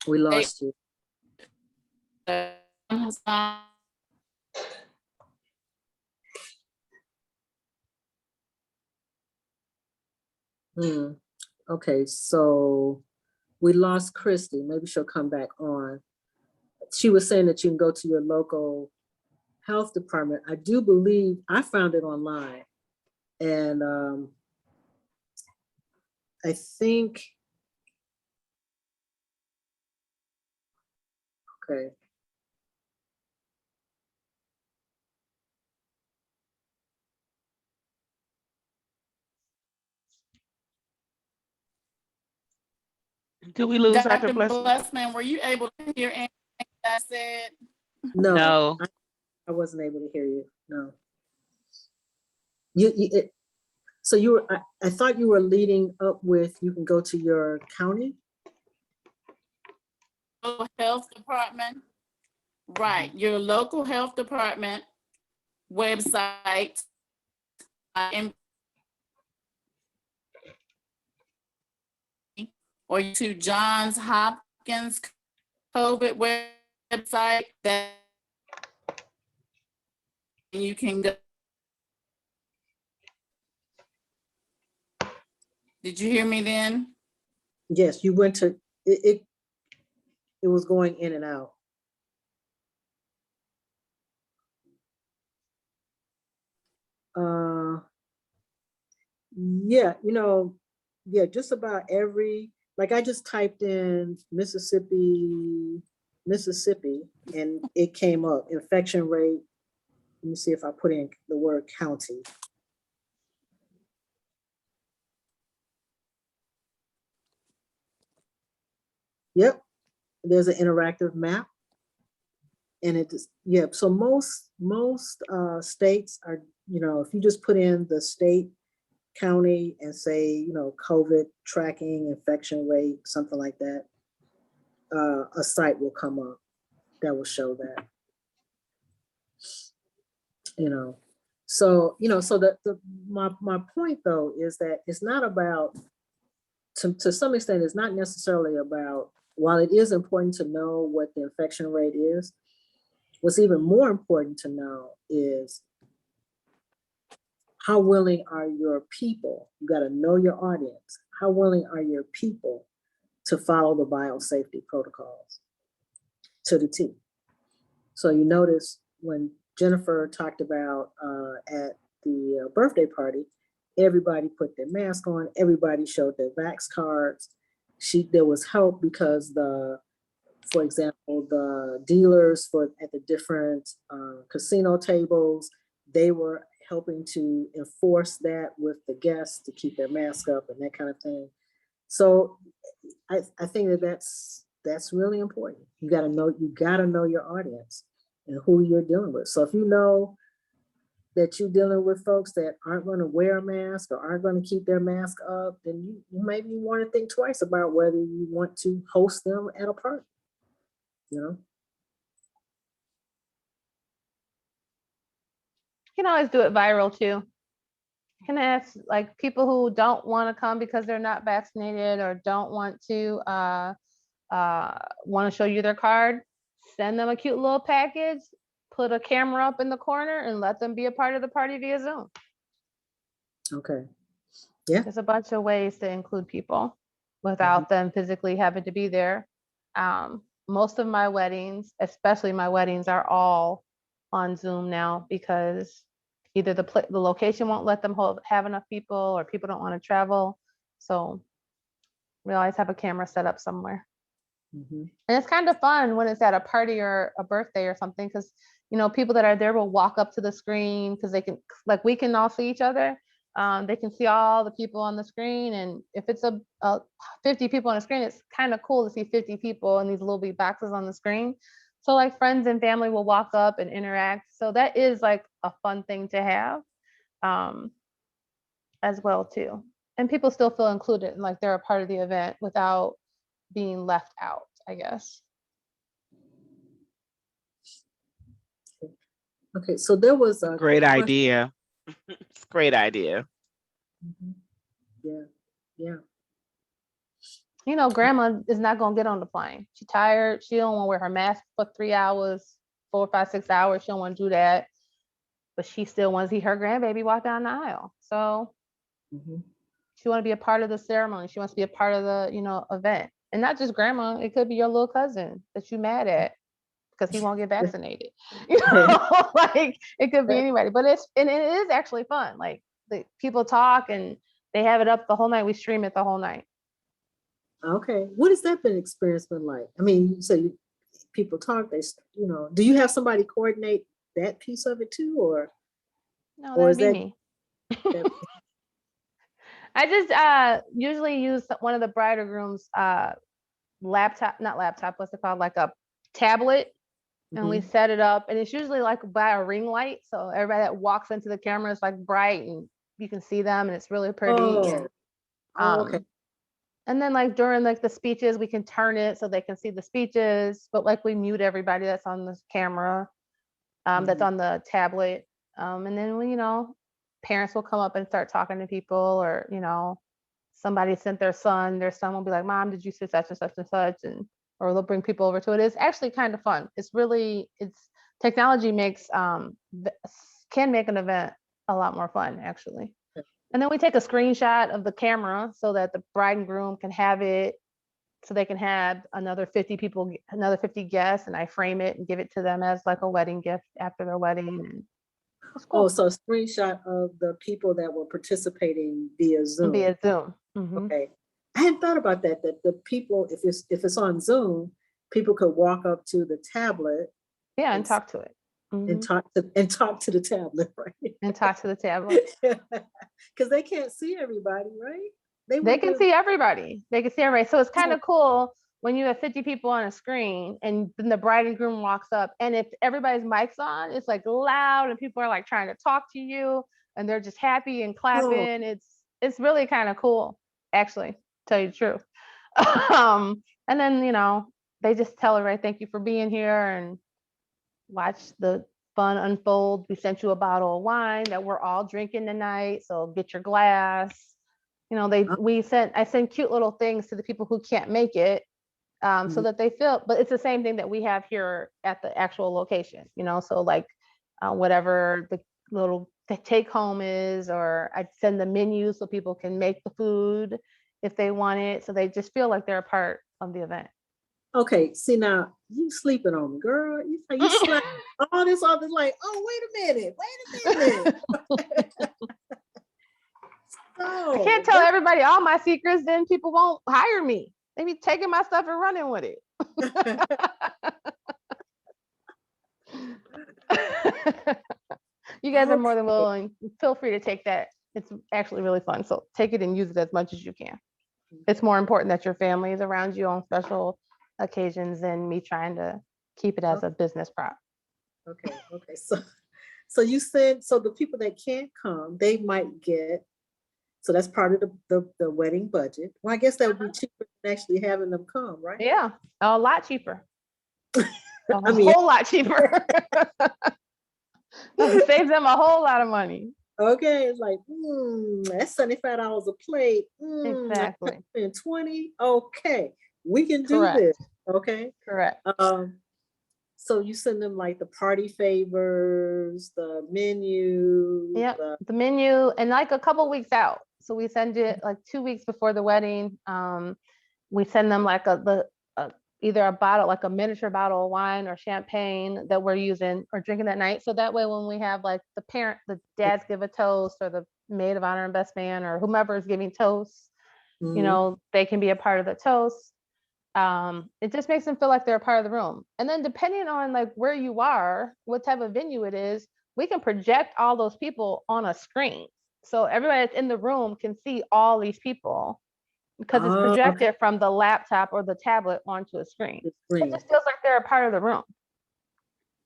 We lost you. Okay, so we lost Christy. Maybe she'll come back on. She was saying that you can go to your local health department. I do believe I found it online, and I think, okay. Did we lose Dr. Dr. Blessman? Blessman, were you able to hear anything I said? No. I wasn't able to hear you. No. So you were. I thought you were leading up with, you can go to your county. Health department, right? Your local health department website, or to Johns Hopkins COVID website that you can go. Did you hear me then? Yes, you went to it. It was going in and out. Yeah, yeah, just about every, like I just typed in Mississippi, and it came up, infection rate. Let me see if I put in the word county. Yep, there's an interactive map. And it is, yeah, so most states are, if you just put in the state, county, and say, COVID tracking, infection rate, something like that, a site will come up that will show that. So my point though is that it's not about, to some extent, it's not necessarily about, while it is important to know what the infection rate is, what's even more important to know is how willing are your people? You got to know your audience. How willing are your people to follow the biosafety protocols to the T? So you notice when Jennifer talked about at the birthday party, everybody put their mask on, everybody showed their vax cards. There was help because for example, the dealers at the different casino tables, they were helping to enforce that with the guests to keep their mask up and that kind of thing. So I think that's really important. You got to know your audience and who you're dealing with. So if you know that you're dealing with folks that aren't going to wear a mask or aren't going to keep their mask up, then you maybe want to think twice about whether you want to host them at a party. You know. You can always do it viral too. You can ask like people who don't want to come because they're not vaccinated or don't want to show you their card. Send them a cute little package, put a camera up in the corner, and let them be a part of the party via Zoom. Okay. Yeah. There's a bunch of ways to include people without them physically having to be there. Most of my weddings, especially my weddings, are all on Zoom now because either the location won't let them have enough people or people don't want to travel. So we always have a camera set up somewhere. And it's kind of fun when it's at a party or a birthday or something, because people that are there will walk up to the screen because they can, like, we can all see each other. They can see all the people on the screen, and if it's a 50 people on the screen, it's kind of cool to see 50 people in these little big boxes on the screen. So like friends and family will walk up and interact. So that is like a fun thing to have as well too. And people still feel included and like they're a part of the event without being left out, I guess. Okay, so there was a great idea. It's a great idea. Yeah. Grandma is not gonna get on the plane. She's tired. She don't want to wear her mask for 3 hours, 4, 5, 6 hours. She don't want to do that. But she still wants to see her grandbaby walk down the aisle. So she want to be a part of the ceremony. She wants to be a part of the, event. And not just grandma, it could be your little cousin that you mad at because he won't get vaccinated. Like it could be anybody. But it is actually fun. Like the people talk and they have it up the whole night. We stream it the whole night. Okay. What has that experience been like? I mean, you say people talk, do you have somebody coordinate that piece of it too, or? No, that would be me. I just usually use one of the bride or groom's what's it called? Like a tablet. And we set it up, and it's usually like by a ring light. So everybody that walks into the camera is like bright and you can see them and it's really pretty. Okay. And then like during like the speeches, we can turn it so they can see the speeches, but like we mute everybody that's on the camera, that's on the tablet. And then we, parents will come up and start talking to people, or, somebody sent their son will be like, Mom, did you see such and such and such? Or they'll bring people over to it. It's actually kind of fun. Technology can make an event a lot more fun, actually. And then we take a screenshot of the camera so that the bride and groom can have it, so they can have another 50 people, another 50 guests, and I frame it and give it to them as like a wedding gift after their wedding. And it's cool. Oh, so a screenshot of the people that were participating via Zoom. Okay. I hadn't thought about that the people, if it's on Zoom, people could walk up to the tablet. Yeah, and talk to it. And talk to the tablet, right? And talk to the tablet. Because they can't see everybody, right? They can see everybody. They can see everybody. So it's kind of cool when you have 50 people on a screen and then the bride and groom walks up, and if everybody's mic's on, it's like loud and people are like trying to talk to you and they're just happy and clapping. It's really kind of cool, actually, to tell you the truth. And then, they just tell everybody, thank you for being here, and watch the fun unfold. We sent you a bottle of wine that we're all drinking tonight, so get your glass. I send cute little things to the people who can't make it, so that they feel, but it's the same thing that we have here at the actual location, so like whatever the little take home is, or I send the menu so people can make the food if they want it, so they just feel like they're a part of the event. Okay, see, now you sleeping on me, girl. You slept all this like, oh, wait a minute. I can't tell everybody all my secrets, then people won't hire me. They be taking my stuff and running with it. You guys are more than Okay. willing. Feel free to take that. It's actually really fun. So take it and use it as much as you can. It's more important that your family is around you on special occasions than me trying to keep it as a business prop. Okay. Okay. So you said, so the people that can't come, they might get, so that's part of the wedding budget. Well, I guess that would be cheaper than actually having them come, right? Yeah, a lot cheaper. A I mean, whole lot cheaper. Saves them a whole lot of money. okay, it's like, that's $75 a plate. Exactly. And 20. Okay, we can do Correct. this. Okay. Correct. So you send them like the party favors, the menu. Yep. The menu, and like a couple weeks out. So we send it like 2 weeks before the wedding. We send them like either a bottle, like a miniature bottle of wine or champagne that we're using or drinking that night. So that way, when we have like the dads give a toast, or the maid of honor and best man, or whomever is giving toasts, you know, they can be a part of the toast. It just makes them feel like they're a part of the room. And then depending on like where you are, what type of venue it is, we can project all those people on a screen. So everybody that's in the room can see all these people because it's projected from the laptop or the tablet onto a screen. It just feels like they're a part of the room.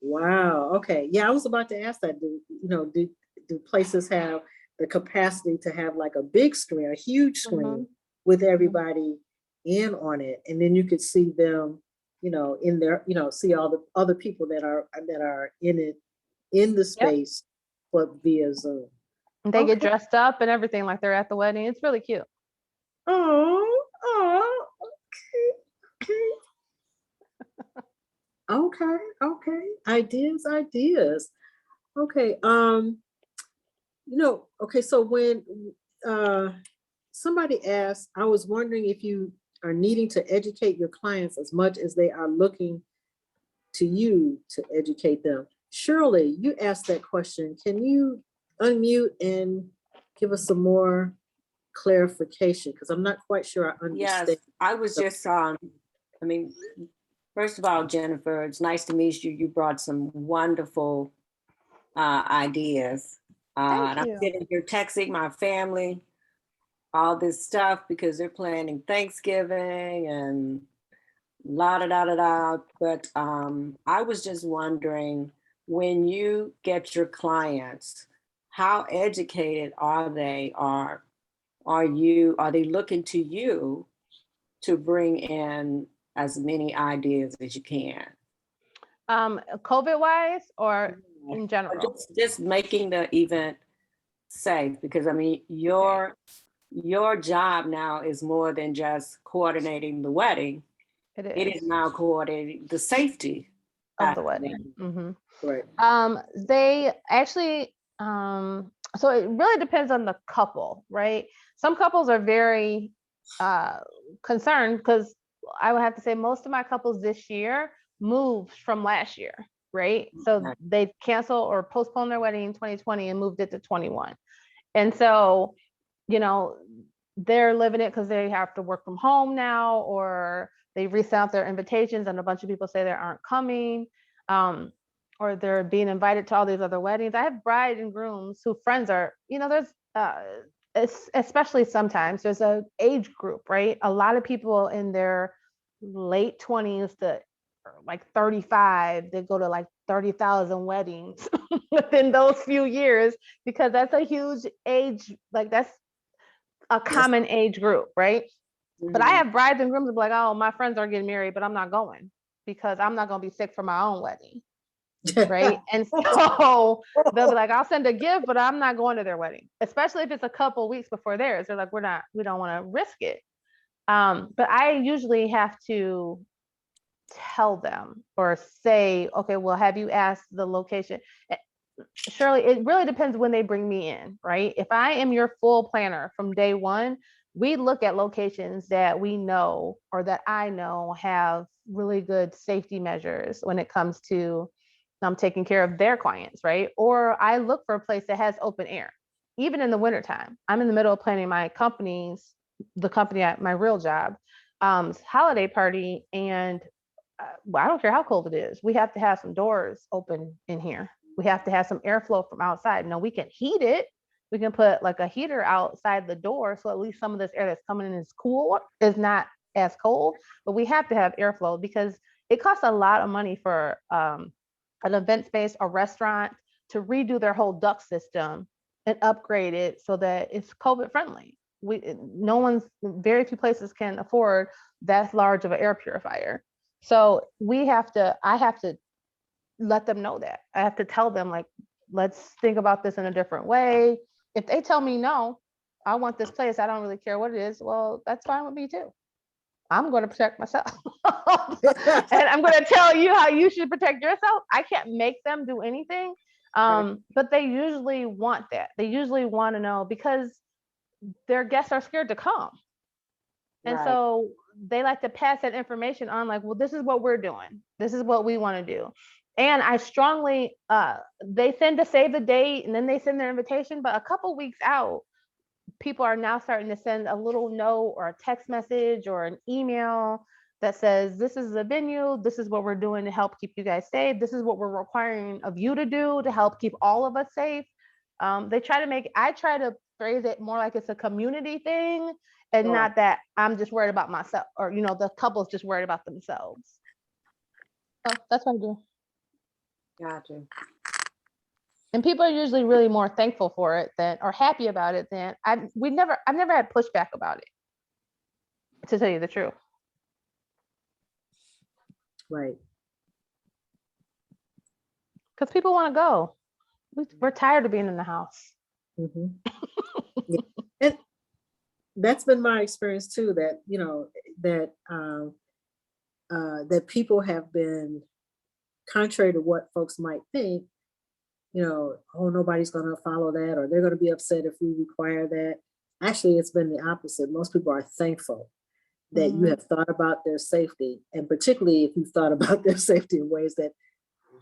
Wow. Okay. Yeah, I was about to ask that. Do places have the capacity to have like a big screen, a huge screen with everybody in on it, and then you could see them, in there, see all the other people that are in it, in the space, but via Zoom. They get dressed up and everything like they're at the wedding. It's really cute. Okay. Ideas. Okay. Okay, so when somebody asked, I was wondering if you are needing to educate your clients as much as they are looking to you to educate them. Shirley, you asked that question. Can you unmute and give us some more clarification? Because I'm not quite sure I understand. Yes, I was just, first of all, Jennifer, it's nice to meet you. You brought some wonderful ideas. And I'm sitting here texting my family all this stuff because they're planning Thanksgiving and la da da da da. But I was just wondering, when you get your clients, how educated are they? Are they looking to you to bring in as many ideas as you can? COVID wise or in general? Just making the event safe, because your job now is more than just coordinating the wedding. It is now coordinating the safety of the wedding. Right. They actually, so it really depends on the couple, right? Some couples are very concerned, because I would have to say most of my couples this year moved from last year, right? So they canceled or postponed their wedding in 2020 and moved it to 21. And so, they're living it because they have to work from home now, or they resent out their invitations and a bunch of people say they aren't coming, or they're being invited to all these other weddings. I have bride and grooms who friends are, there's especially sometimes there's a age group, right? A lot of people in their late 20s to like 35, they go to like 30,000 weddings within those few years, because that's a huge age, like that's a common age group, right? But I have brides and grooms who be like, oh, my friends are getting married, but I'm not going because I'm not going to be sick for my own wedding, right? And so they'll be like, I'll send a gift, but I'm not going to their wedding, especially if it's a couple weeks before theirs. They're like, we don't want to risk it. But I usually have to tell them or say, okay, well, have you asked the location? Shirley, it really depends when they bring me in, right? If I am your full planner from day one, we look at locations that we know or that I know have really good safety measures when it comes to taking care of their clients, right? Or I look for a place that has open air, even in the wintertime. I'm in the middle of planning my real job, holiday party, and I don't care how cold it is. We have to have some doors open in here We have to have some airflow from outside. Now we can heat it. We can put like a heater outside the door, so at least some of this air that's coming in is cool, is not as cold. But we have to have airflow because it costs a lot of money for an event space, a restaurant, to redo their whole duct system and upgrade it so that it's COVID friendly. Very few places can afford that large of an air purifier. So I have to let them know that. I have to tell them, like, let's think about this in a different way. If they tell me, no, I want this place, I don't really care what it is, well, that's fine with me too. I'm going to protect myself. And I'm going to tell you how you should protect yourself. I can't make them do anything. But they usually want that. They usually want to know because their guests are scared to come. And Right. so they like to pass that information on, like, well, this is what we're doing. This is what we want to do. And I strongly, they send to save the date and then they send their invitation, but a couple weeks out, people are now starting to send a little note or a text message or an email that says, this is the venue, this is what we're doing to help keep you guys safe, this is what we're requiring of you to do to help keep all of us safe. I try to phrase it more like it's a community thing and Sure. not that I'm just worried about myself or, the couple's just worried about themselves. So that's what I do. Gotcha. And people are usually really more thankful for it or happy about it than I've never had pushback about it, to tell you the truth. Right. Because people want to go. We're tired of being in the house. Mm-hmm. Yeah. And that's been my experience too, that, that people have been, contrary to what folks might think, oh, nobody's going to follow that, or they're going to be upset if we require that. Actually, it's been the opposite. Most people are thankful that you have thought about their safety, and particularly if you've thought about their safety in ways that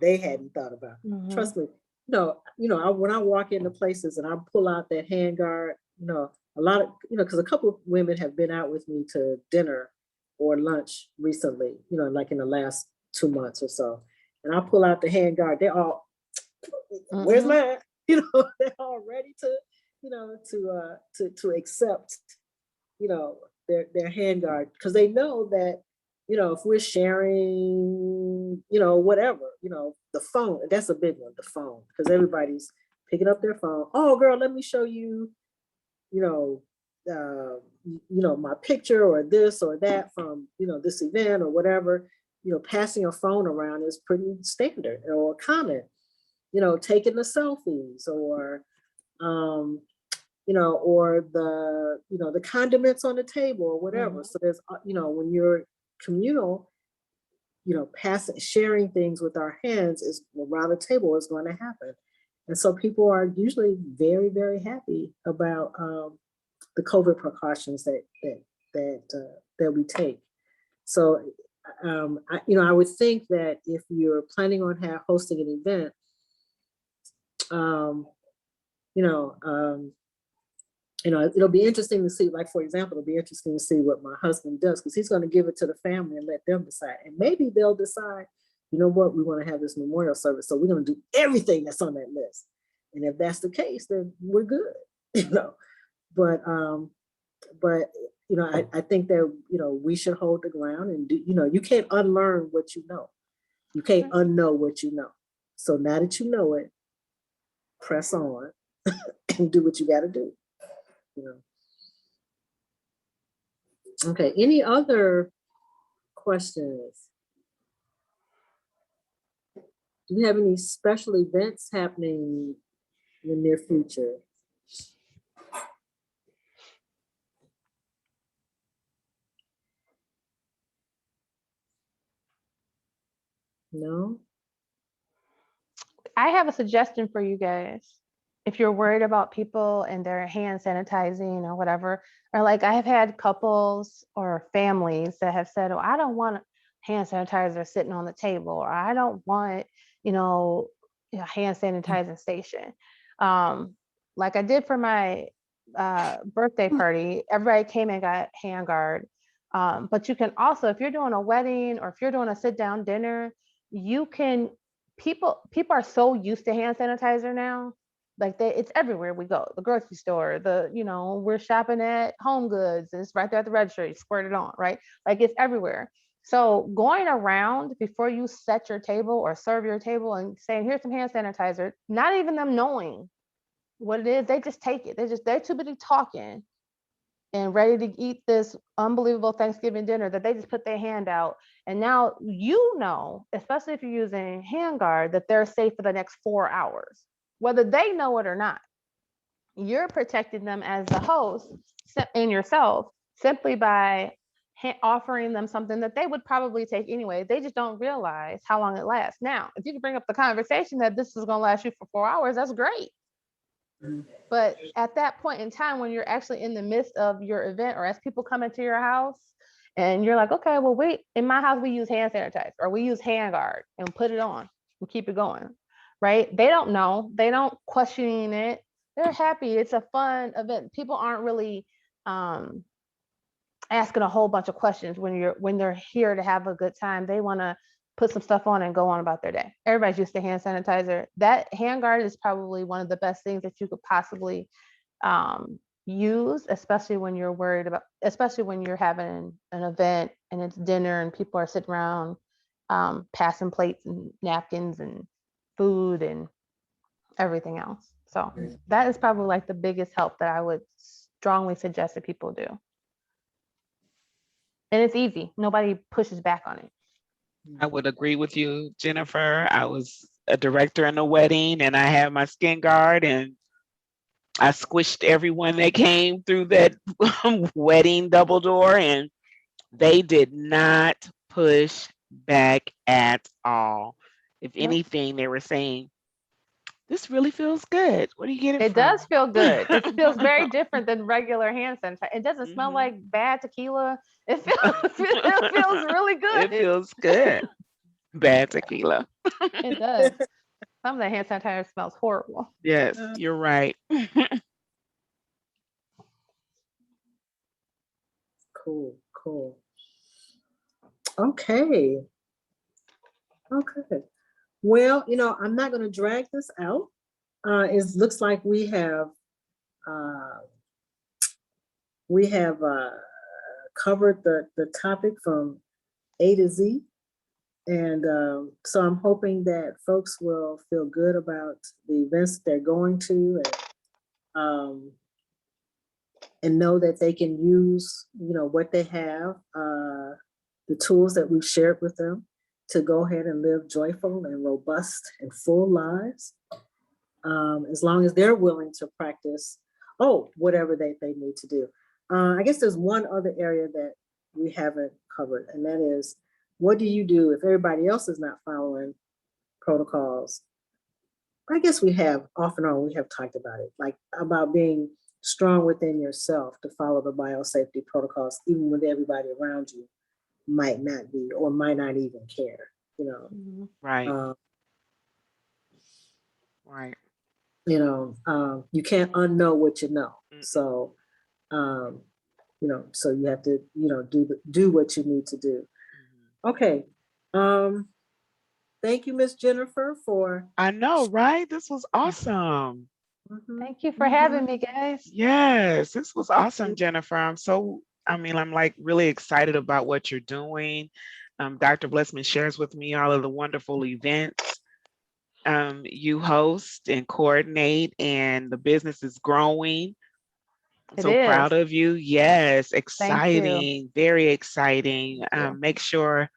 they hadn't thought about. Trust me, when I walk into places and I pull out that hand guard, a lot of, because a couple of women have been out with me to dinner or lunch recently, like in the last 2 months or so. And I pull out the hand guard, they're all, where's mine? They're all ready to, to accept, their hand guard, because they know that, if we're sharing, whatever, the phone, that's a big one, the phone, because everybody's picking up their phone. Oh, girl, let me show you, my picture or this or that from, this event or whatever. Passing a phone around is pretty standard or common. Taking the selfies or, or the condiments on the table or whatever. So there's, when you're communal, sharing things with our hands is around the table is going to happen. And so people are usually very, very happy about the COVID precautions that we take. So, I would think that if you're planning on hosting an event, it'll be interesting to see, like, for example, it'll be interesting to see what my husband does, because he's going to give it to the family and let them decide. And maybe they'll decide, you know what, we want to have this memorial service, so we're going to do everything that's on that list. And if that's the case, then we're good, But I think that, we should hold the ground and do, you can't unlearn what you know. You can't unknow what you know. So now that you know it, press on and do what you got to do. Okay, any other questions? Do we have any special events happening in the near future? No? I have a suggestion for you guys. If you're worried about people and their hand sanitizing or whatever, or like I have had couples or families that have said, oh, I don't want hand sanitizer sitting on the table, or I don't want, a hand sanitizing station. Like I did for my birthday party, everybody came and got hand guard. But you can also, if you're doing a wedding or if you're doing a sit down dinner, people are so used to hand sanitizer now. Like it's everywhere we go. The grocery store, we're shopping at Home Goods, and it's right there at the register. You squirt it on, right? Like it's everywhere. So going around before you set your table or serve your table and saying, here's some hand sanitizer, not even them knowing what it is, they just take it. They're too busy talking and ready to eat this unbelievable Thanksgiving dinner that they just put their hand out. And now especially if you're using HandGuard, that they're safe for the next 4 hours, whether they know it or not. You're protecting them as the host and yourself simply by offering them something that they would probably take anyway. They just don't realize how long it lasts. Now, if you can bring up the conversation that this is going to last you for 4 hours, that's great. But at that point in time, when you're actually in the midst of your event, or as people come into your house and you're like, okay, well, in my house, we use hand sanitizer or we use HandGuard and put it on and keep it going, right? They don't know. They don't question it. They're happy. It's a fun event. People aren't really asking a whole bunch of questions when they're here to have a good time. They want to put some stuff on and go on about their day. Everybody's used to hand sanitizer. That HandGuard is probably one of the best things that you could possibly use, especially when you're having an event and it's dinner and people are sitting around passing plates and napkins and food and everything else. So that is probably like the biggest help that I would strongly suggest that people do. And it's easy. Nobody pushes back on it. I would agree with you, Jennifer. I was a director in a wedding and I had my skin guard and I squished everyone that came through that wedding double door, and they did not push back at all. If anything, they were saying, this really feels good. Where do you get it from? It does feel good. It feels very different than regular hand sanitizer. It doesn't smell like bad tequila. It feels really good. It feels good. Bad tequila. It does. Some of the hand sanitizer smells horrible. Yes, you're right. Cool. Okay. Well, I'm not going to drag this out. It looks like we have covered the topic from A to Z. And so I'm hoping that folks will feel good about the events they're going to, and know that they can use, what they have, the tools that we've shared with them to go ahead and live joyful and robust and full lives, as long as they're willing to practice, whatever they need to do. I guess there's one other area that we haven't covered, and that is, what do you do if everybody else is not following protocols? I guess we have off and on, we have talked about it, like about being strong within yourself to follow the biosafety protocols, even when everybody around you might not be or might not even care, Right. Right. You can't unknow what you know. So, so you have to, do what you need to do. Okay. Thank you, Miss Jennifer, for. I know, right? This was awesome. Thank you for having me, guys. Yes, this was awesome, Jennifer. I'm like really excited about what you're doing. Dr. Blessman shares with me all of the wonderful events you host and coordinate, and the business is growing. I'm so proud of you. Yes, exciting, very exciting. Make sure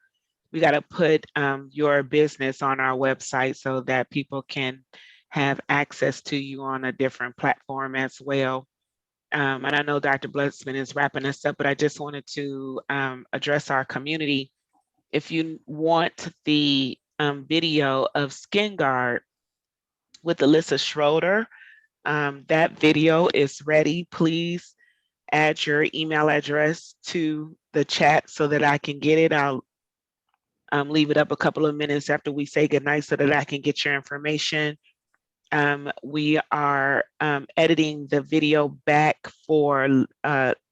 we got to put your business on our website so that people can have access to you on a different platform as well. And I know Dr. Blessman is wrapping us up, but I just wanted to address our community. If you want the video of Skin Guard with Alyssa Schroeder, that video is ready. Please add your email address to the chat so that I can get it. I'll leave it up a couple of minutes after we say goodnight so that I can get your information. We are editing the video back for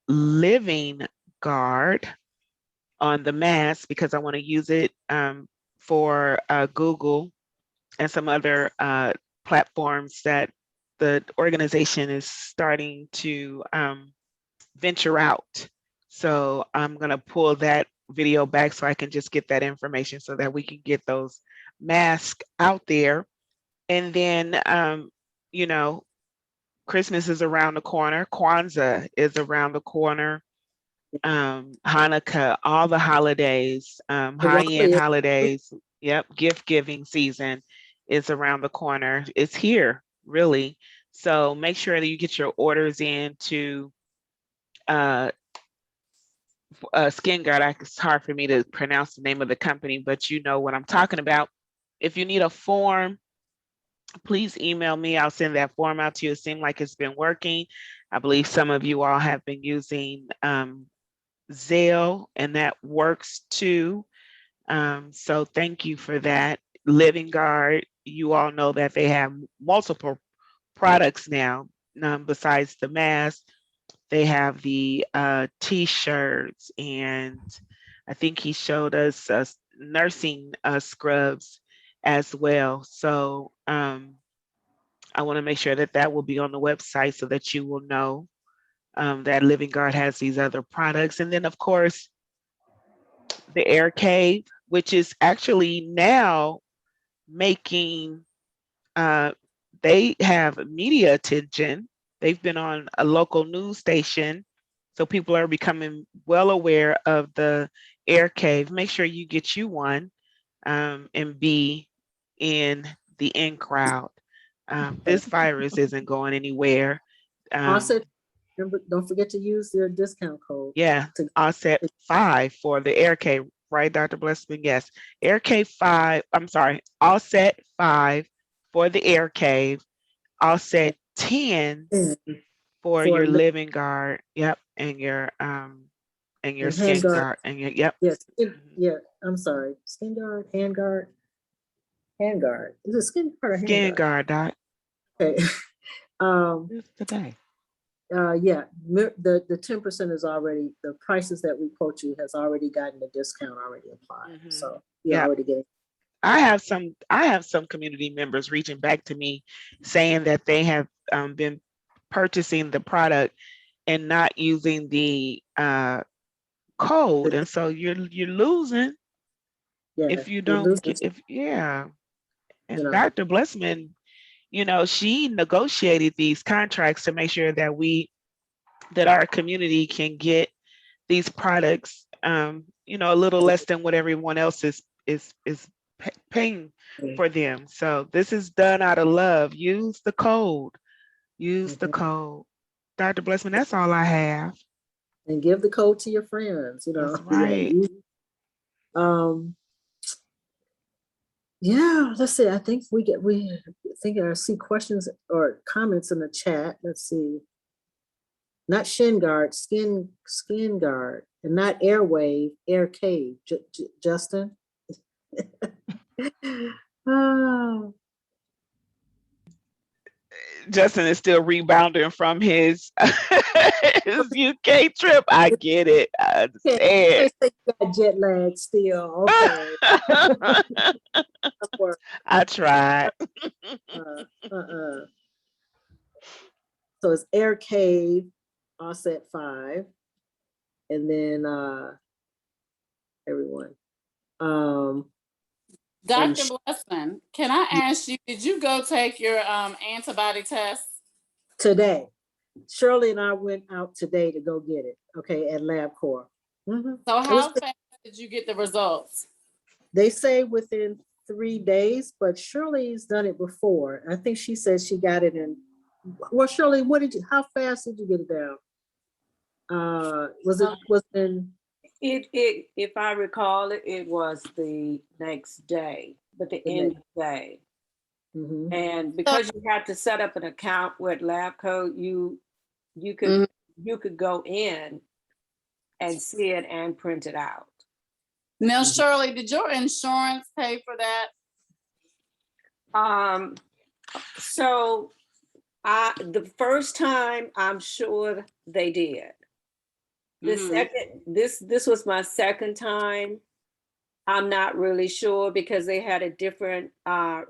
Living Guard on the mask because I want to use it for Google and some other platforms that the organization is starting to venture out. So I'm going to pull that video back so I can just get that information so that we can get those masks out there. And then, you know, Christmas is around the corner. Kwanzaa is around the corner. Hanukkah, all the holidays, high-end Diwali, holidays. Yep, gift giving season is around the corner. It's here, really. So make sure that you get your orders in to uh, Skin Guard. It's hard for me to pronounce the name of the company, but you know what I'm talking about. If you need a form, please email me. I'll send that form out to you. It seemed like it's been working. I believe some of you all have been using Zelle, and that works too. So thank you for that. Living Guard, you all know that they have multiple products now. Besides the mask, they have the t-shirts, and I think he showed us nursing scrubs as well. So I want to make sure that that will be on the website so that you will know that Living Guard has these other products. And then, of course, the Air Cave, which is actually now making, they have media attention. They've been on a local news station. So people are becoming well aware of the Air Cave. Make sure you get you one and be in the in crowd. This virus isn't going anywhere. Auset, remember, don't forget to use their discount code. Yeah, to- Auset-5 for the Air Cave, right, Dr. Blessman? Yes, Air Cave 5, I'm sorry, Auset-5 for the Air Cave, Auset-10 for your li- Living Guard, yep, and your and Skin Hand Guard. Guard, and your, yep. Yes, yeah, I'm sorry. Skin Guard, Hand Guard, Hand Guard. Is it Skin Guard or Hand Skin Guard? Guard, Doc. Okay. This today. Yeah, the 10% is already, the prices that we quote you has already gotten the discount already applied. So you're Yeah. already getting. I have some community members reaching back to me saying that they have been purchasing the product and not using the code, and so you're losing Yeah, if you you're don't losing, get, if yeah. you And know. Dr. Blessman, you know, she negotiated these contracts to make sure that our community can get these products, you know, a little less than what everyone else is paying for them. So this is done out of love. Use the code. Use the code. Dr. Blessman, that's all I have. And give the code to your friends, you know. That's right. Yeah, let's see. I think I see questions or comments in the chat. Let's see. Not Shin Guard, Skin Guard, and not Airwave, Air Cave. Justin. Oh, Justin is still rebounding from his his UK trip. I get it. I understand. you got jet lag still. Okay. I tried. So it's Air Cave, Auset-5, and then everyone. Dr. Blessman, can I ask you, did you go take your antibody test? Today. Shirley and I went out today to go get it, okay, at LabCorp. So how fast did you get the results? They say within 3 days, but Shirley's done it before. I think she said she got it in, well, Shirley, how fast did you get it down? Was it in? If I recall it was the next day, but the end of the day. And because you had to set up an account with LabCode, you could go in and see it and print it out. Now, Shirley, did your insurance pay for that? So the first time, I'm sure they did. The second, this was my second time, I'm not really sure because they had a different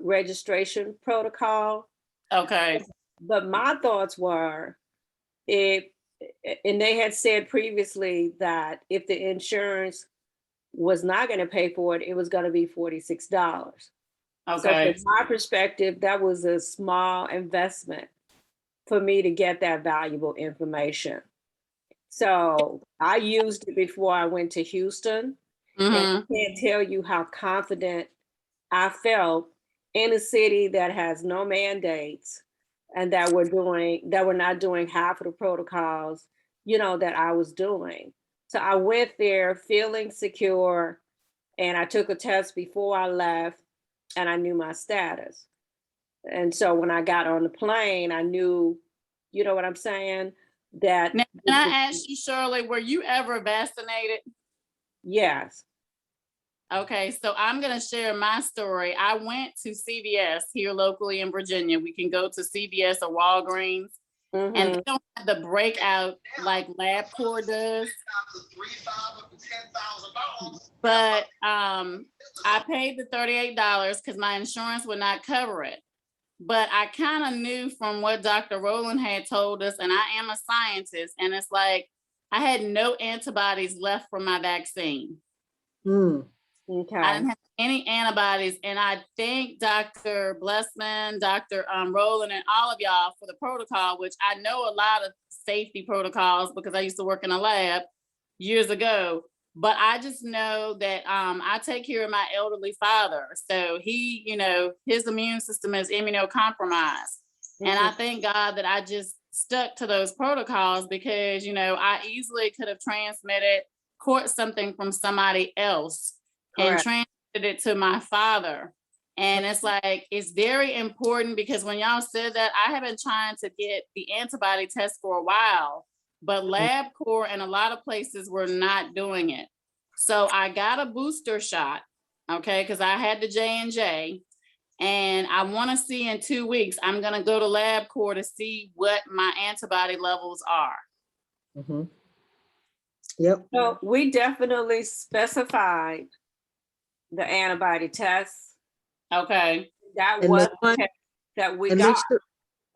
registration protocol. Okay. But my thoughts were, if, and they had said previously that if the insurance was not going to pay for it, it was going to be $46. So Okay. from my perspective, that was a small investment for me to get that valuable information. So I used it before I went to Houston. And I Mm-hmm. can't tell you how confident I felt in a city that has no mandates and that we're not doing half of the protocols, that I was doing. So I went there feeling secure, and I took a test before I left, and I knew my status. And so when I got on the plane, I knew, you know what I'm saying? That Now, can I ask you, Shirley, were you ever vaccinated? yes. Okay, so I'm going to share my story. I went to CVS here locally in Virginia. We can go to CVS or Walgreens, and Mhm. they don't have the breakout like LabCorp does. But I paid the $38 because my insurance would not cover it. But I kind of knew from what Dr. Rowland had told us, and I am a scientist, and it's like I had no antibodies left from my vaccine. Mm. Okay. I didn't have any antibodies, and I thank Dr. Blessman, Dr. Rowland, and all of y'all for the protocol, which I know a lot of safety protocols because I used to work in a lab years ago. But I just know that I take care of my elderly father. So he, his immune system is immunocompromised. And I thank God that I just stuck to those protocols because, I easily could have caught something from somebody else and Correct. transmitted it to my father. And it's like, it's very important because when y'all said that, I have been trying to get the antibody test for a while, but LabCorp and a lot of places were not doing it. So I got a booster shot, okay, because I had the J&J, and I want to see in 2 weeks, I'm going to go to LabCorp to see what my antibody levels are. Mm-hmm. Yep. So we definitely specified the antibody tests. Okay. That And was the one- the test that we And got.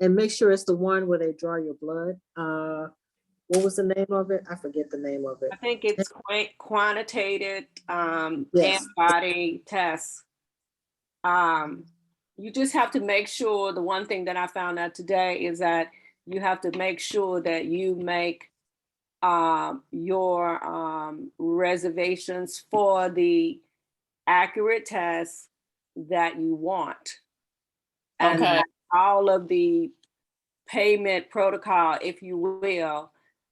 make sure it's the one where they draw your blood. What was the name of it? I forget the name of it. I think it's quantitative Yes. antibody tests. You just have to make sure, the one thing that I found out today is that you have to make sure that you make your reservations for the accurate tests that you want. And Okay. that all of the payment protocol, if you will,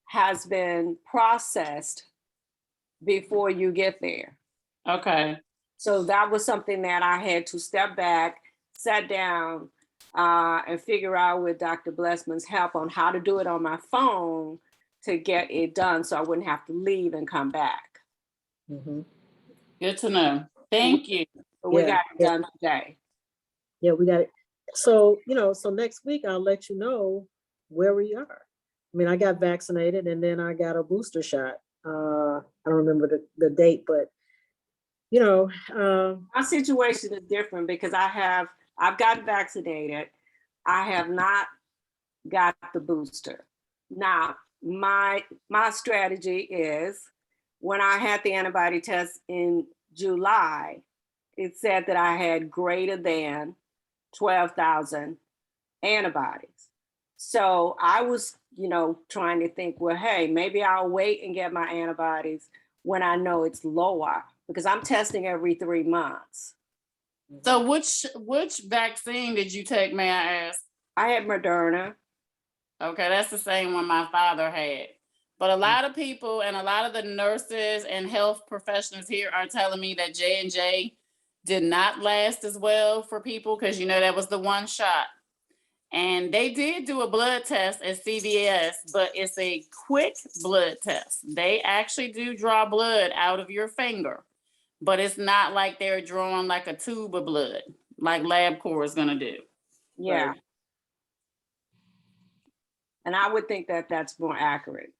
has been processed before you get there. Okay. So that was something that I had to step back, sat down, and figure out with Dr. Blessman's help on how to do it on my phone to get it done so I wouldn't have to leave and come back. Mm-hmm. Good to know. Thank you. But we Yeah, got it done today. Yeah, we got it. So, so next week I'll let you know where we are. I mean, I got vaccinated and then I got a booster shot. I don't remember the date, but My situation is different because I've gotten vaccinated. I have not got the booster. Now, my strategy is when I had the antibody test in July, it said that I had greater than 12,000 antibodies. So I was, trying to think, well, hey, maybe I'll wait and get my antibodies when I know it's lower because I'm testing every 3 months. So which vaccine did you take, may I ask? I had Moderna. Okay, that's the same one my father had. But a lot of people and a lot of the nurses and health professionals here are telling me that J&J did not last as well for people because, that was the one shot. And they did do a blood test at CVS, but it's a quick blood test. They actually do draw blood out of your finger, but it's not like they're drawing like a tube of blood, like LabCorp is going to do. Yeah. Right. And I would think that that's more accurate.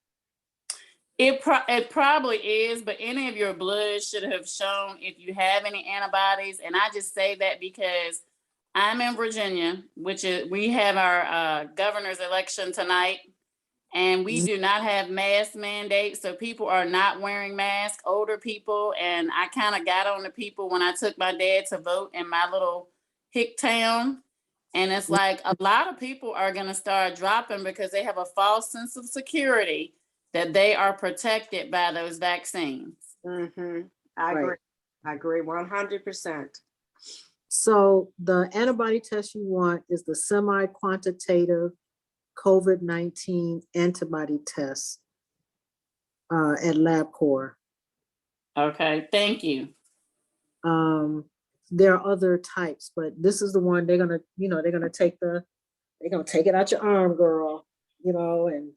It probably is, but any of your blood should have shown if you have any antibodies. And I just say that because I'm in Virginia, which is, we have our governor's election tonight, and we do not have mask mandates. So people are not wearing masks, older people. And I kind of got on the people when I took my dad to vote in my little hick town. And it's like a lot of people are going to start dropping because they have a false sense of security that they are protected by those vaccines. Mm-hmm. I agree. Right. I agree 100%. So the antibody test you want is the semi-quantitative COVID-19 antibody test at LabCorp. Okay, thank you. There are other types, but this is the one they're gonna take it out your arm, girl, and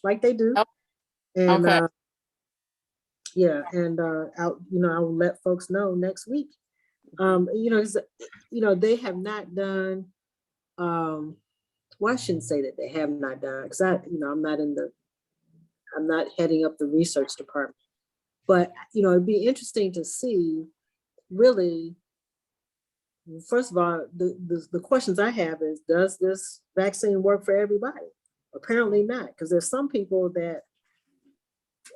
like they do. Oh, And okay. yeah, and I will let folks know next week. They have not done. Well, I shouldn't say that they have not done, because I'm not heading up the research department. But it'd be interesting to see, really. First of all, the questions I have is, does this vaccine work for everybody? Apparently not, because there's some people that,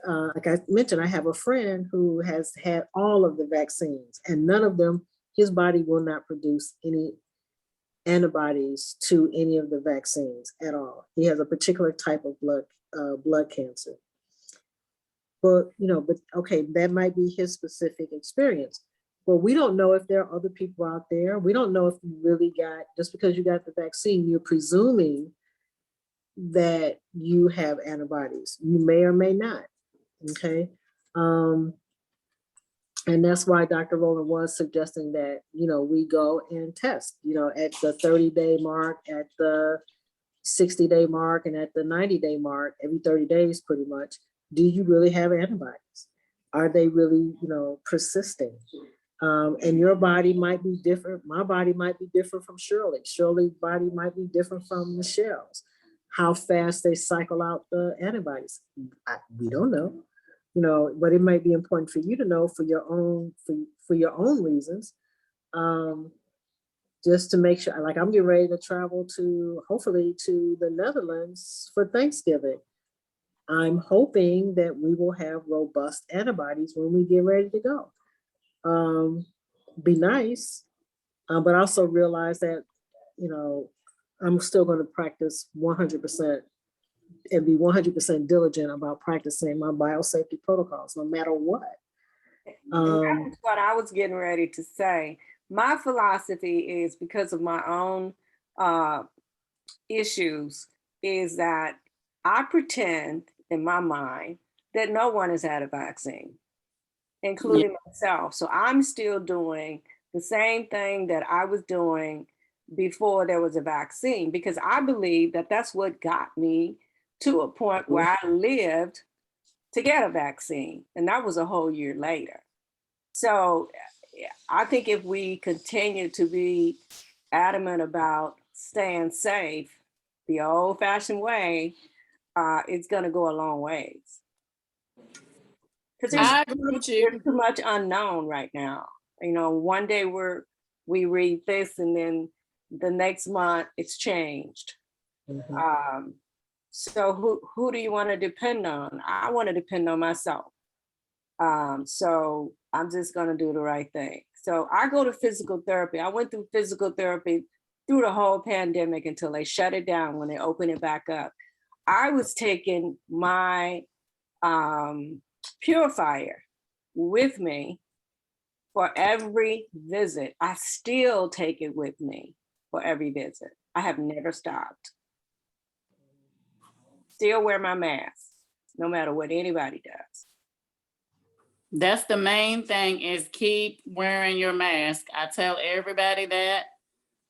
like I mentioned, I have a friend who has had all of the vaccines, and none of them, his body will not produce any antibodies to any of the vaccines at all. He has a particular type of blood cancer. But okay, that might be his specific experience. But we don't know if there are other people out there. We don't know if you really just because you got the vaccine, you're presuming that you have antibodies. You may or may not. Okay. And that's why Dr. Rowland was suggesting that, we go and test, at the 30-day mark, at the 60-day mark, and at the 90-day mark, every 30 days pretty much. Do you really have antibodies? Are they really, persisting? And your body might be different. My body might be different from Shirley. Shirley's body might be different from Michelle's. How fast they cycle out the antibodies, we don't know. But it might be important for you to know for your own reasons, just to make sure. Like, I'm getting ready to travel hopefully to the Netherlands for Thanksgiving. I'm hoping that we will have robust antibodies when we get ready to go. Be nice, but also realize that, I'm still going to practice 100% and be 100% diligent about practicing my biosafety protocols, no matter what. That's what I was getting ready to say. My philosophy is, because of my own issues, is that I pretend in my mind that no one has had a vaccine, including myself. So I'm still doing the same thing that I was doing before there was a vaccine, because I believe that that's what got me to a point where I lived to get a vaccine. And that was a whole year later. So I think if we continue to be adamant about staying safe the old fashioned way, it's going to go a long ways. Because there's too much unknown right now. One day we read this, and then the next month it's changed. Mm-hmm. So who do you want to depend on? I want to depend on myself. So I'm just going to do the right thing. So I go to physical therapy. I went through physical therapy through the whole pandemic until they shut it down when they opened it back up. I was taking my purifier with me for every visit. I still take it with me for every visit. I have never stopped. Still wear my mask, no matter what anybody does. That's the main thing, is keep wearing your mask. I tell everybody that.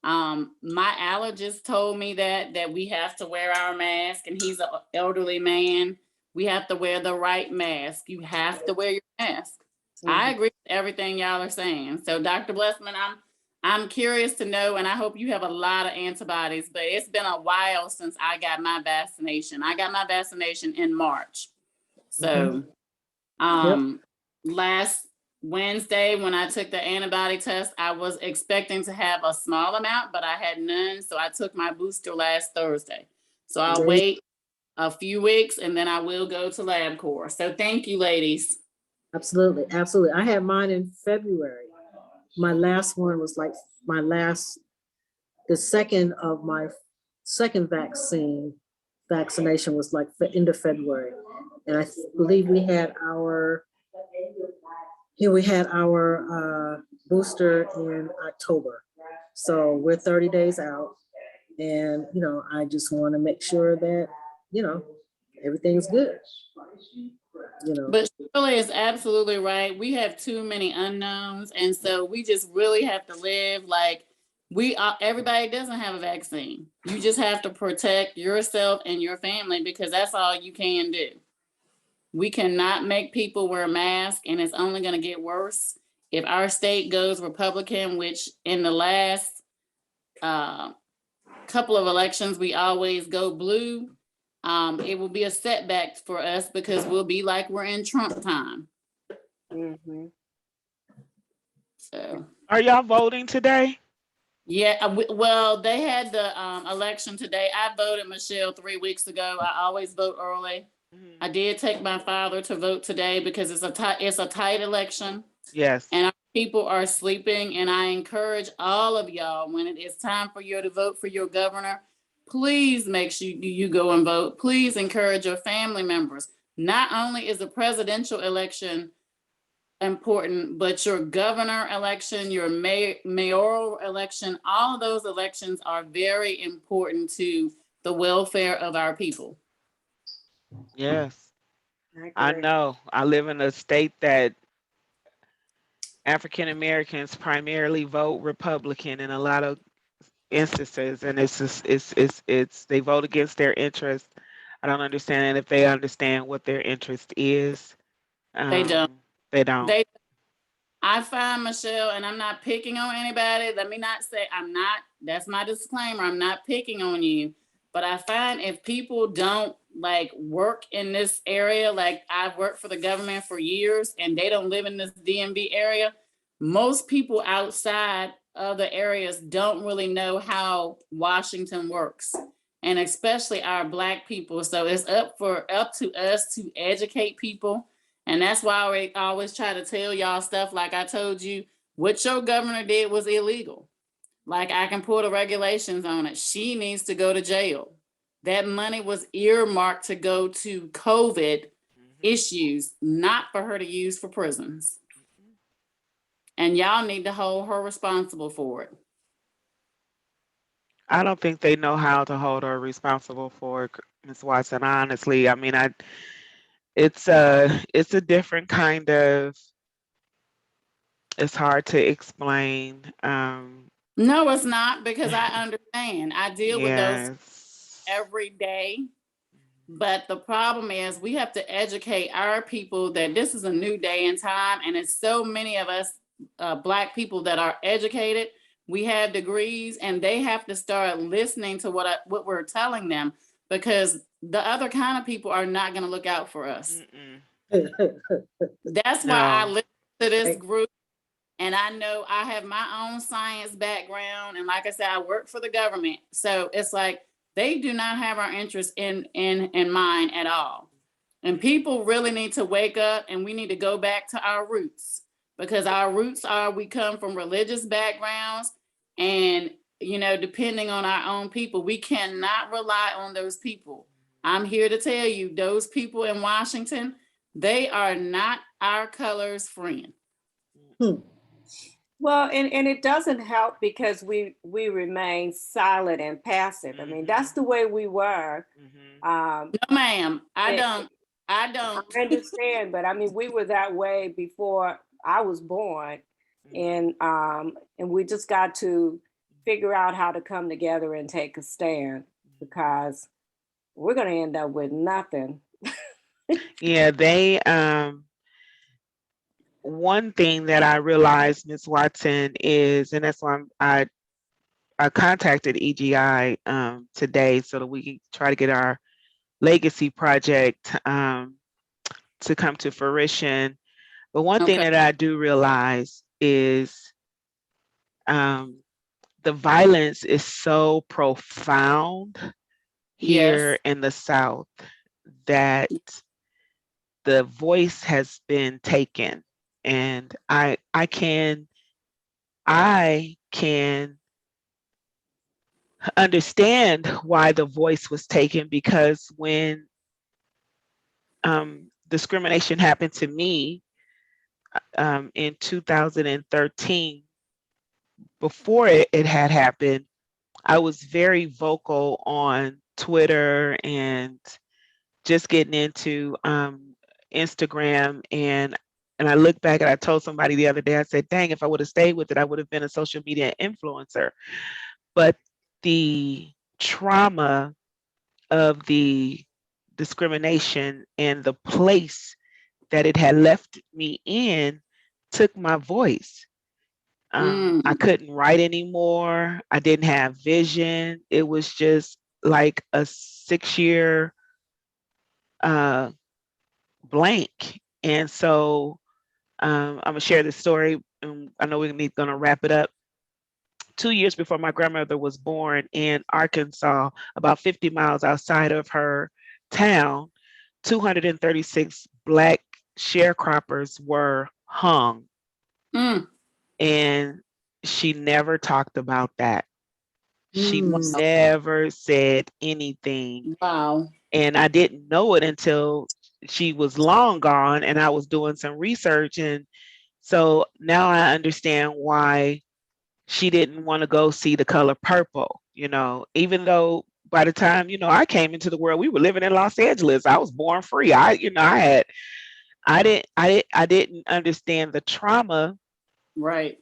My allergist told me that we have to wear our mask, and he's an elderly man. We have to wear the right mask. You have to wear your mask. Mm-hmm. I agree with everything y'all are saying. So Dr. Blessman, I'm curious to know, and I hope you have a lot of antibodies, but it's been a while since I got my vaccination. I got my vaccination in March. So, last Wednesday, when I took the antibody test, I was expecting to have a small amount, but I had none. So I took my booster last Thursday. So I'll wait a few weeks and then I will go to LabCorp. So thank you, ladies. Absolutely, absolutely. I had mine in February. My last one was like the second of my second vaccination was like the end of February. And I believe we had our booster in October. So we're 30 days out. And, I just want to make sure that, everything's good. But Shirley is absolutely right. We have too many unknowns. And so we just really have to live like everybody doesn't have a vaccine. You just have to protect yourself and your family because that's all you can do. We cannot make people wear masks and it's only going to get worse. If our state goes Republican, which in the last couple of elections, we always go blue. It will be a setback for us because we'll be like we're in Trump time. So, are y'all voting today? Yeah, well, they had the election today. I voted, Michelle, 3 weeks ago. I always vote early. I did take my father to vote today because it's a tight election. Yes. And our people are sleeping. And I encourage all of y'all, when it is time for you to vote for your governor, please make sure you go and vote. Please encourage your family members. Not only is the presidential election important, but your governor election, your mayoral election, all of those elections are very important to the welfare of our people. Yes, I know. I live in a state that African Americans primarily vote Republican in a lot of instances, and it's just, it's they vote against their interest. I don't understand if they understand what their interest is. They don't. They don't. I find, Michelle, and I'm not picking on anybody. Let me not say that's my disclaimer. I'm not picking on you. But I find if people don't like work in this area, like I've worked for the government for years and they don't live in this DMV area, most people outside of the areas don't really know how Washington works. And especially our Black people. So it's up to us to educate people. And that's why we always try to tell y'all stuff like I told you, what your governor did was illegal. Like I can pull the regulations on it. She needs to go to jail. That money was earmarked to go to COVID issues, not for her to use for prisons. And y'all need to hold her responsible for it. I don't think they know how to hold her responsible for it, Ms. Watson. Honestly, I mean, it's a different kind of. It's hard to explain. No, it's not, because I understand. I deal with those Yes. every day. But the problem is we have to educate our people that this is a new day and time. And it's so many of us Black people that are educated. We have degrees and they have to start listening to what we're telling them, because the other kind of people are not going to look out for us. That's why I listen to this group. And I know I have my own science background. And like I said, I work for the government. So it's like, they do not have our interest in mind at all. And people really need to wake up and we need to go back to our roots, because our roots are, we come from religious backgrounds and, depending on our own people, we cannot rely on those people. I'm here to tell you, those people in Washington, they are not our color's friend. Well, and it doesn't help because we remain silent and passive. I mean, that's the way we were. No, ma'am, I don't. I understand, but I mean, we were that way before I was born, and we just got to figure out how to come together and take a stand, because we're going to end up with nothing. Yeah, they one thing that I realized, Ms. Watson, is, and that's why I contacted EGI today so that we can try to get our legacy project to come to fruition. But one thing Okay. that I do realize is the violence is so profound Yes. here in the South that the voice has been taken. And I can understand why the voice was taken, because when discrimination happened to me in 2013, before it had happened, I was very vocal on Twitter and just getting into Instagram. And I look back and I told somebody the other day, I said, dang, if I would have stayed with it, I would have been a social media influencer. But the trauma of the discrimination and the place that it had left me in took my voice. I Mm. couldn't write anymore. I didn't have vision. It was just like a 6-year uh, blank. And so I'm gonna share this story. And I know we're gonna wrap it up. 2 years before my grandmother was born in Arkansas, about 50 miles outside of her town, 236 Black sharecroppers were hung. Mm. And she never talked about that. She Mm. never said anything. Wow. And I didn't know it until she was long gone and I was doing some research. And so now I understand why she didn't want to go see The Color Purple, even though by the time, I came into the world, we were living in Los Angeles. I was born free. I didn't understand the trauma, Right.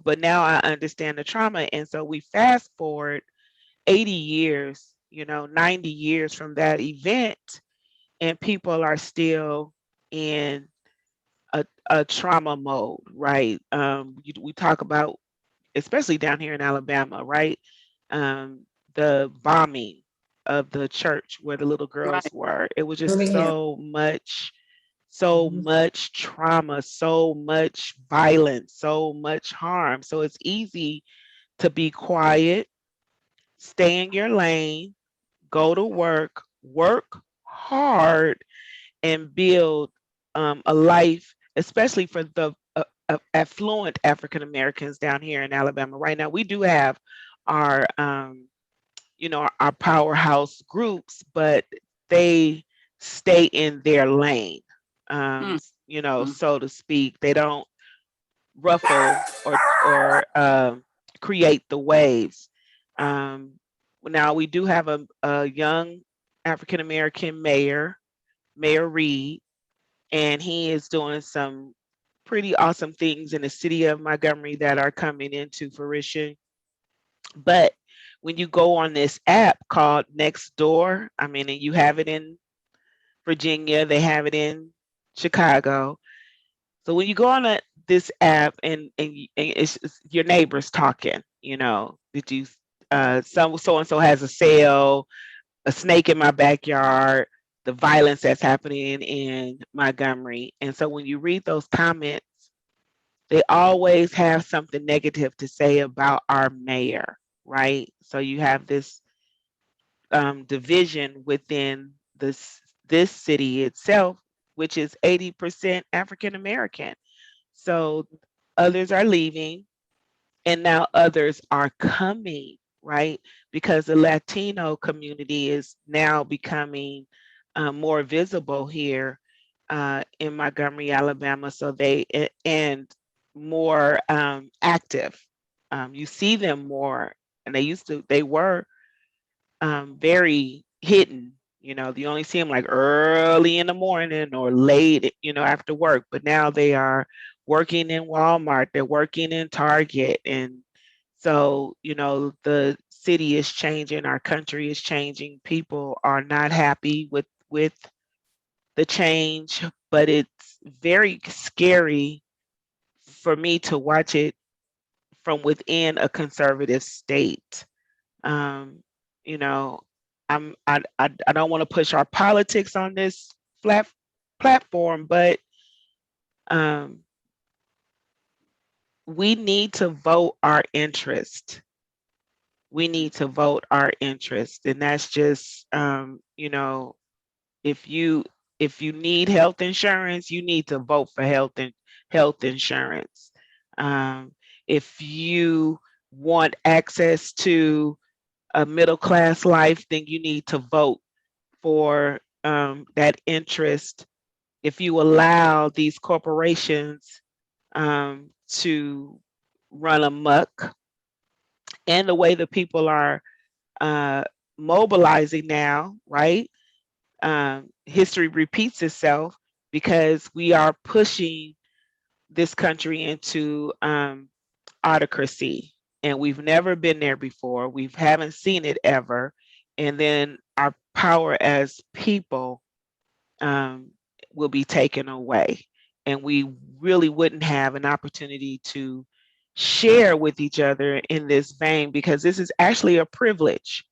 but now I understand the trauma. And so we fast forward 80 years, 90 years from that event, and people are still in a trauma mode, right? We talk about, especially down here in Alabama, right? Um, the bombing of the church where the little girls Right. were. It was just Birmingham. so Mhm. much trauma, so much violence, so much harm. So it's easy to be quiet, stay in your lane, go to work hard, and build a life, especially for the affluent African Americans down here in Alabama. Right now, we do have our, our powerhouse groups, but they stay in their lane, Mm. Mm. so to speak. They don't ruffle or create the waves. Um, Now we do have a young African American mayor, Mayor Reed, and he is doing some pretty awesome things in the city of Montgomery that are coming into fruition. But when you go on this app called Nextdoor, I mean, and you have it in Virginia, they have it in Chicago. So when you go on this app and it's your neighbors talking, did you so and so has a sale, a snake in my backyard, the violence that's happening in Montgomery. And so when you read those comments, they always have something negative to say about our mayor, right? So you have this division within this city itself, which is 80% African American. So others are leaving, and now others are coming, right? Because the Latino community is now becoming more visible here in Montgomery, Alabama. So and more active. You see them more, and they were very hidden. You only see them like early in the morning or late, after work. But now they are working in Walmart, they're working in Target. And so, the city is changing, our country is changing. People are not happy with the change, but it's very scary for me to watch it from within a conservative state. Um, you know, I don't want to push our politics on this flat platform, but we need to vote our interest. We need to vote our interest, and that's just you know, if you need health insurance, you need to vote for health insurance. If you want access to a middle class life, then you need to vote for that interest. If you allow these corporations to run amok, and the way that people are mobilizing now, right? History repeats itself because we are pushing this country into autocracy, and we've never been there before. We haven't seen it ever, and then our power as people will be taken away, and we really wouldn't have an opportunity to share with each other in this vein, because this is actually a privilege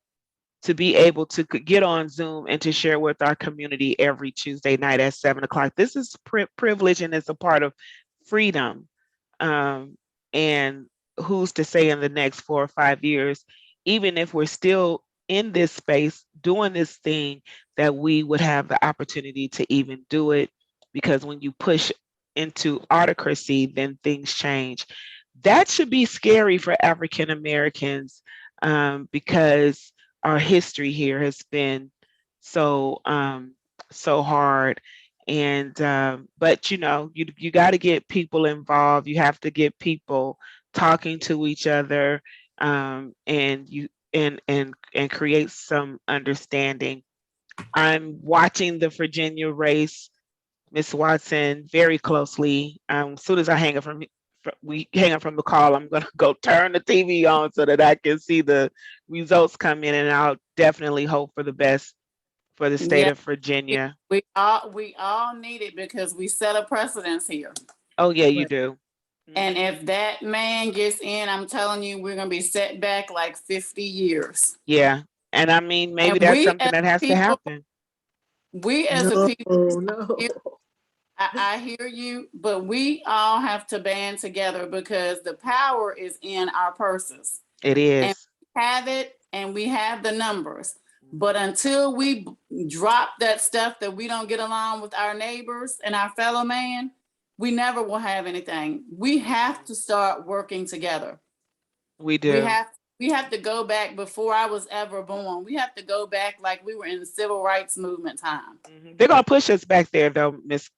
to be able to get on Zoom and to share with our community every Tuesday night at 7 o'clock. This is privilege, and it's a part of freedom. And who's to say in the next 4 or 5 years, even if we're still in this space doing this thing, that we would have the opportunity to even do it? Because when you push into autocracy, then things change. That should be scary for African Americans, because our history here has been so so hard. And but you know, you got to get people involved. You have to get people talking to each other, and you and create some understanding. I'm watching the Virginia race, Miss Watson, very closely. As soon as I hang up we hang up from the call, I'm gonna go turn the TV on so that I can see the results come in, and I'll definitely hope for the best for the state Yeah, of Virginia. we all need it because we set a precedence here. Oh yeah, you Right. do. And if that man gets in, I'm telling you, we're gonna be set back like 50 years. Yeah, and I mean, maybe And that's something that has to happen. we as a No, people, no. I hear you, but we all have to band together because the power is in our purses. It And is. we have it, and we have the numbers. But until we drop that stuff that we don't get along with our neighbors and our fellow man, we never will have anything. We have to start working together. We do. We have to go back before I was ever born. We have to go back like we were in the civil rights movement time. They're gonna push us back there, though, Miss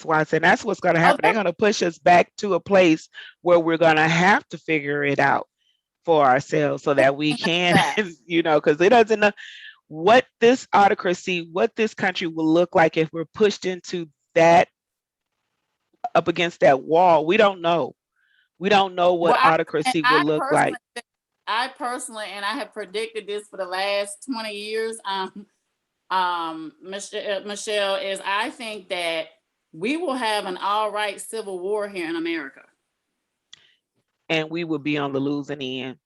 Watson. That's what's gonna happen. They're gonna push us back to a place where we're gonna have to figure it out for ourselves, so that we can, you know, because it doesn't know what this autocracy, what this country will look like if we're pushed into that, up against that wall. We don't know. We don't know what autocracy will look like. I personally, and I have predicted this for the last 20 years, Michelle, is I think that we will have an all right civil war here in America. And we will be on the losing end.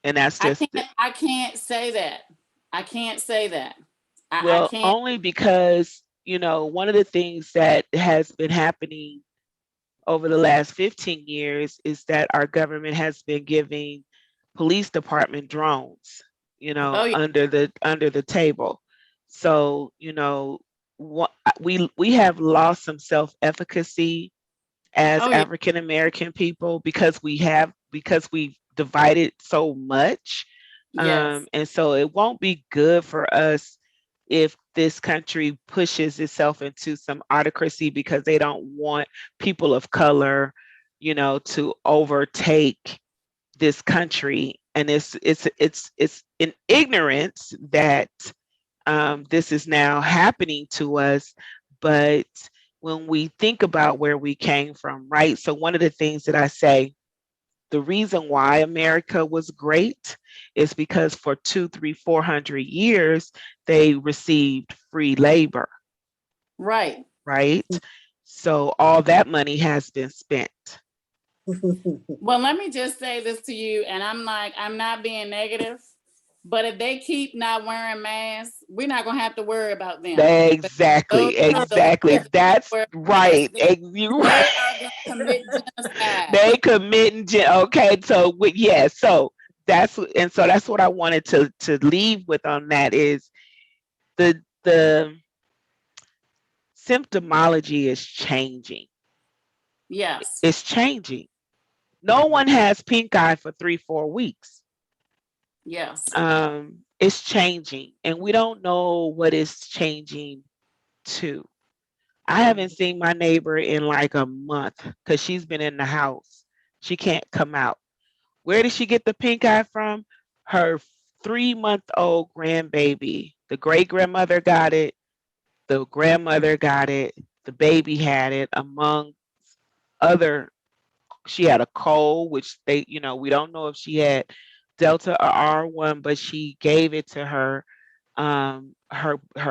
And that's just I can't say that. I can't say that. Well, I can't. only because, you know, one of the things that has been happening over the last 15 years is that our government has been giving police department drones, you know, under the table. So, you know, we have lost some self-efficacy as African American people because we've divided so much. Yes. And so it won't be good for us if this country pushes itself into some autocracy because they don't want people of color, you know, to overtake this country. And it's in ignorance that this is now happening to us. But when we think about where we came from, right? So one of the things that I say, the reason why America was great is because for 200, 300, 400 years, they received free labor. Right. Right. So all that money has been spent. Well, let me just say this to you, and I'm not being negative, But if they keep not wearing masks, we're not gonna have to worry about them. Exactly, exactly. That's right. You They right. are gonna commit genocide. They committing. Okay, so yeah, so that's what I wanted to leave with on that is the symptomology is changing. Yes. It's changing. No one has pink eye for 3-4 weeks. Yes. It's changing, and we don't know what it's changing to. I haven't seen my neighbor in like a month because she's been in the house. She can't come out. Where did she get the pink eye from? Her 3-month-old grandbaby. The great grandmother got it. The grandmother got it. The baby had it, among other. She had a cold, which we don't know if she had Delta or R1, but she gave it to her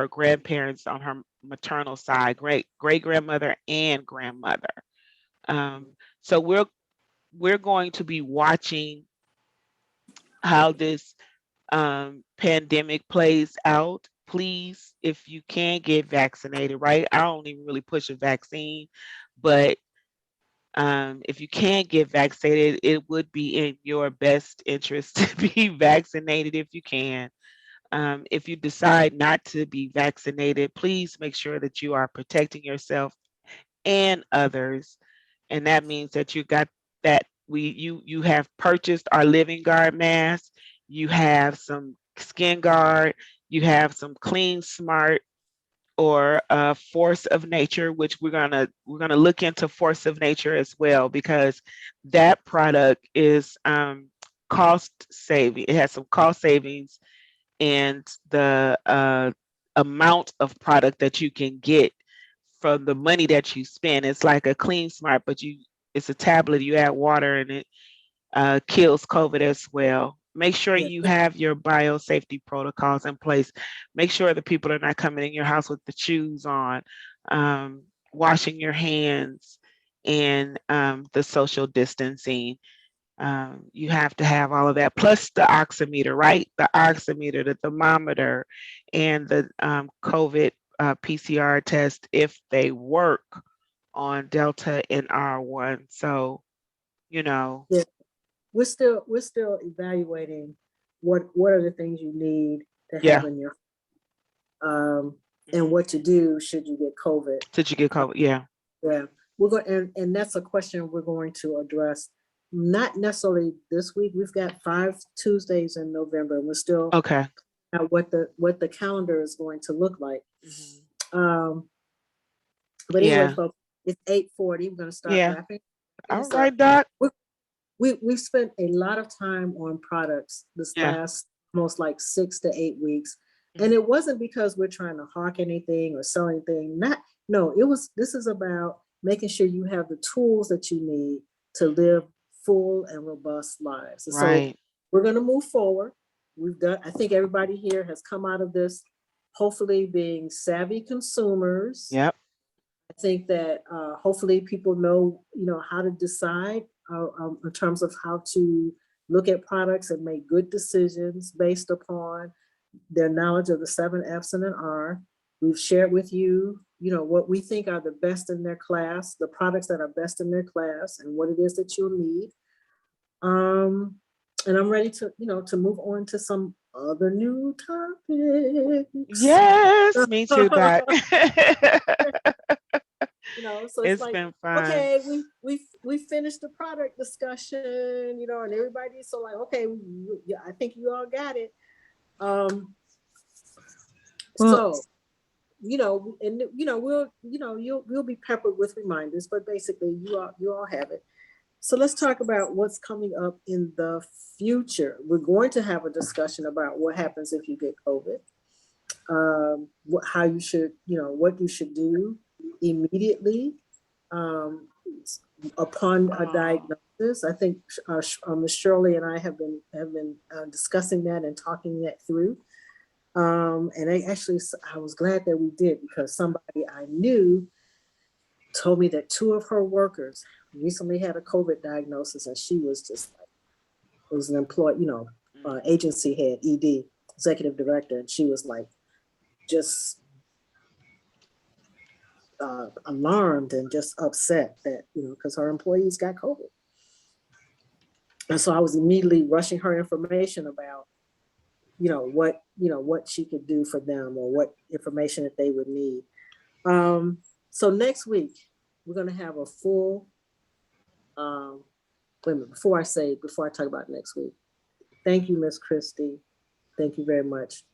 grandparents on her maternal side, great grandmother and grandmother. So we're going to be watching how this pandemic plays out. Please, if you can get vaccinated, right? I don't even really push a vaccine, but if you can't get vaccinated, it would be in your best interest to be vaccinated if you can. If you decide not to be vaccinated, please make sure that you are protecting yourself and others. And that means that you have purchased our Living Guard mask, you have some Skin Guard, you have some Clean Smart or Force of Nature, which we're gonna look into Force of Nature as well, because that product is cost saving. It has some cost savings, and the amount of product that you can get from the money that you spend. It's like a Clean Smart, but it's a tablet. You add water, and it kills COVID as well. Make sure Yeah. you have your biosafety protocols in place. Make sure the people are not coming in your house with the shoes on, washing your hands, and the social distancing. You have to have all of that, plus the oximeter, right? The oximeter, the thermometer, and the COVID PCR test if they work on Delta and R1. So, Yeah. We're still evaluating what are the things you need to yeah. have in your and what to do should you get COVID. Did you get COVID? Yeah. Yeah. We're going and that's a question we're going to address, not necessarily this week. We've got 5 Tuesdays in November, and we're still Okay. at what the calendar is going to look like. But anyway, Yeah. folks, it's 8:40. We're going to start Yeah. wrapping All this right, up. Doc. We've spent a lot of time on products this Yeah. last almost like 6 to 8 weeks. And it wasn't because we're trying to hawk anything or sell anything. This is about making sure you have the tools that you need to live full and robust lives. And so Right. we're going to move forward. I think everybody here has come out of this hopefully being savvy consumers. Yep. I think that hopefully people know, how to decide in terms of how to look at products and make good decisions based upon their knowledge of the 7 F's and an R. We've shared with you, what we think are the best in their class, the products that are best in their class, and what it is that you'll need. And I'm ready to move on to some other new topics. Yes, me too, Doc. So it's like, been fun. okay, we finished the product discussion, and everybody's so like, okay, I think you all got it. So, we'll be peppered with reminders, but basically you all have it. So let's talk about what's coming up in the future. We're going to have a discussion about what happens if you get COVID, how you should, what you should do immediately upon a diagnosis. I think Ms. Shirley and I have been discussing that and talking that through. And I was glad that we did, because somebody I knew told me that 2 of her workers recently had a COVID diagnosis, and she was just like, it was an employee, agency head, ED, executive director, and she was like just alarmed and just upset that, because her employees got COVID. And so I was immediately rushing her information about, what she could do for them or what information that they would need. So next week, we're going to have a full, wait a minute, before I talk about next week, thank you, Miss Christie. Thank you very much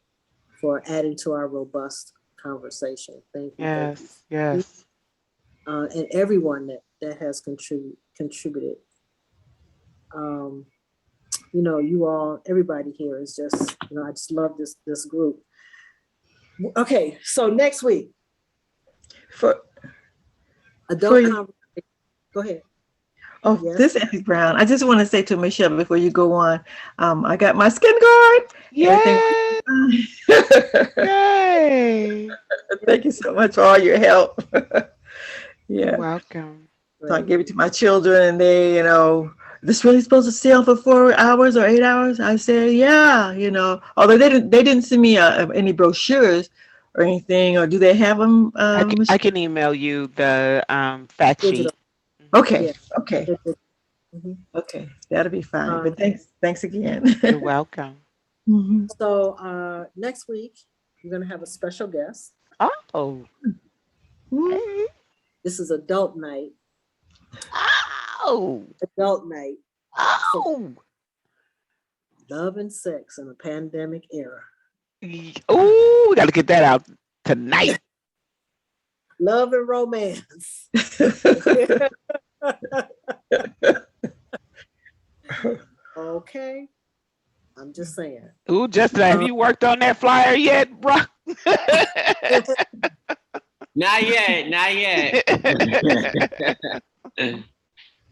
for adding to our robust conversation. Thank you. Yes, thank you. yes. And everyone that has contributed. You all, everybody here is just, I just love this group. Okay, so next week, For adult you- conversation. Go ahead. Oh, Yes. this is Annie Brown. I just want to say to Michelle before you go on, I got my skin guard. Yay! Yay! Thank you so much for all your help. You're Yeah. welcome. So I gave it to my children and they, this really supposed to stay on for 4 hours or 8 hours? I said, yeah, although they didn't send me any brochures or anything, or do they have them? I can email you the fact sheet. Digital. Okay. Yeah. Okay. Mhm. Okay. That'll be fine. Um, But thanks again. You're welcome. Mhm. So next week, we're going to have a special guest. Oh. Mhm. This is adult night. Oh. Adult night. Oh. Love and sex in a pandemic era. Oh, we got to get that out tonight. Love and romance. Okay. I'm just saying. Ooh, Justin, have you worked on that flyer yet, bro? Not yet.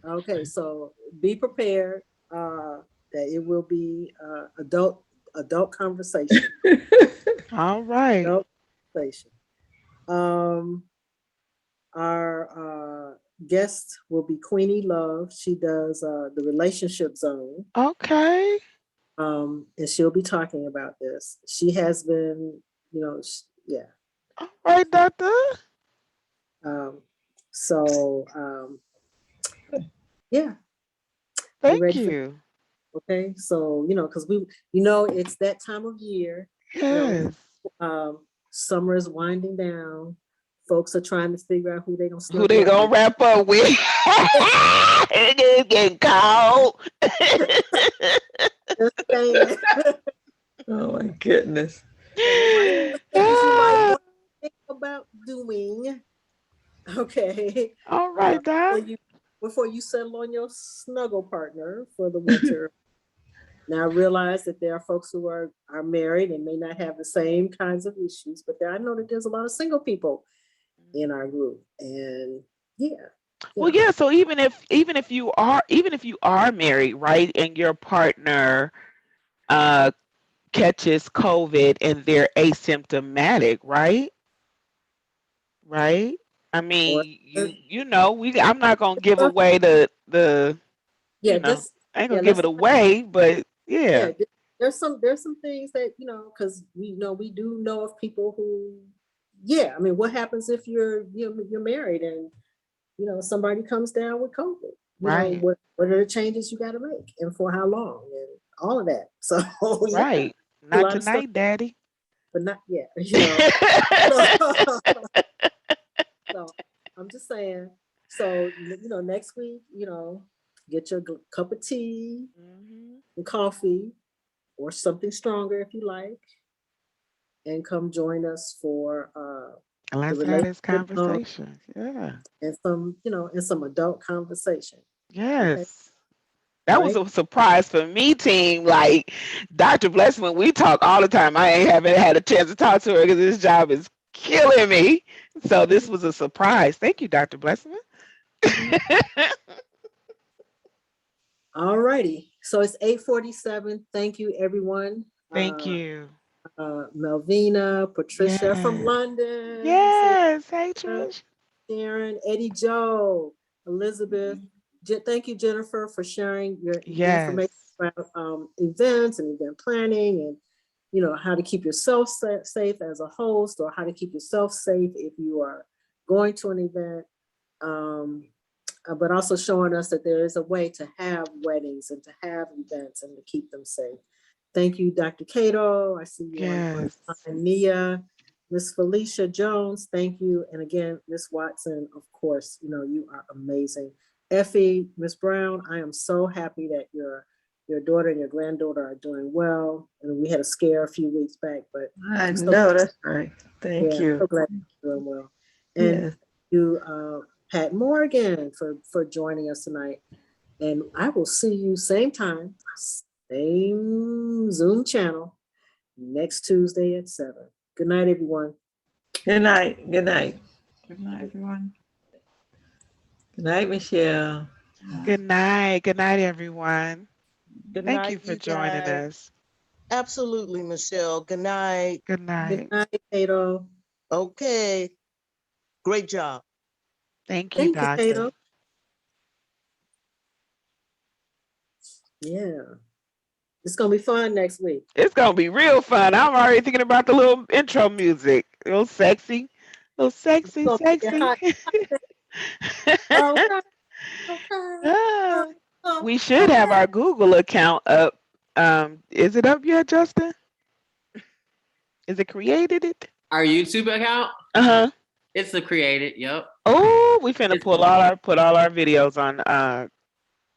Okay, so be prepared that it will be adult conversation. All right. Adult conversation. Our guest will be Queenie Love. She does the relationship zone. Okay. And she'll be talking about this. She has been, yeah. All right, doctor. Yeah. Thank ready you. Okay, so because it's that time of year. Yes. Summer is winding down. Folks are trying to figure out who they gonna Who they gonna wrap up with? It's getting cold. Just saying. Oh my goodness. Things you might want to think about doing. Okay. All right, doc. Before you settle on your snuggle partner for the winter. Now I realize that there are folks who are married and may not have the same kinds of issues, but I know that there's a lot of single people in our group, and yeah. Well, yeah. So even if you are married, right, and your partner catches COVID and they're asymptomatic, right? Right. I mean, I'm not gonna give away the I ain't gonna give it away, but yeah. There's some things that because we do know of people who, I mean, what happens if you're married and somebody comes down with COVID? Right. What are the changes you got to make and for how long and all of that? So right, not tonight, Daddy. But not yet. So I'm just saying. So next week, get your cup of tea and coffee or something stronger if you like, and come join us for let's have this conversation. Yeah. And some adult conversation. Yes. Okay. That was a surprise for me, team. Like Dr. Bless, when we talk all the time, I haven't had a chance to talk to her because this job is killing me. So this was a surprise. Thank you, Dr. Blessman. All righty. So it's 8:47. Thank you, everyone. Thank you. Melvina, Patricia from London. Yes. Hey, Trish. Sharon, Eddie Joe, Elizabeth. Thank you, Jennifer, for sharing your information about events and event planning, and how to keep yourself safe as a host, or how to keep yourself safe if you are going to an event. But also showing us that there is a way to have weddings and to have events and to keep them safe. Thank you, Dr. Cato. I see you on Yes. Nia, Miss Felicia Jones. Thank you. And again, Miss Watson, of course, you are amazing. Effie, Miss Brown, I am so happy that your daughter and your granddaughter are doing well. And we had a scare a few weeks back, but I I'm so, know that's right. Thank yeah, you. so glad you're doing well. And Yes. you, Pat Morgan, for joining us tonight. And I will see you same time, same Zoom channel next Tuesday at 7. Good night, everyone. Good night. Good night. Good night, everyone. Good night, Michelle. Good night. Good night, everyone. Good Thank night, you for you joining guys. us. Absolutely, Michelle. Good night. Good Good night. night, Cato. Okay. Great job. Thank you, Thank you, Doctor. Cato. Yeah. It's going to be fun next week. It's gonna be real fun. I'm already thinking about the little intro music. Real sexy. Little sexy, It's gonna be sexy. hot. Okay. Okay. Ah, Oh, we should have okay. our Google account up. Is it up yet, Justin? Is it created it? Our YouTube account? Uh-huh. It's the created. Yep. Oh, we finna It's, put all our videos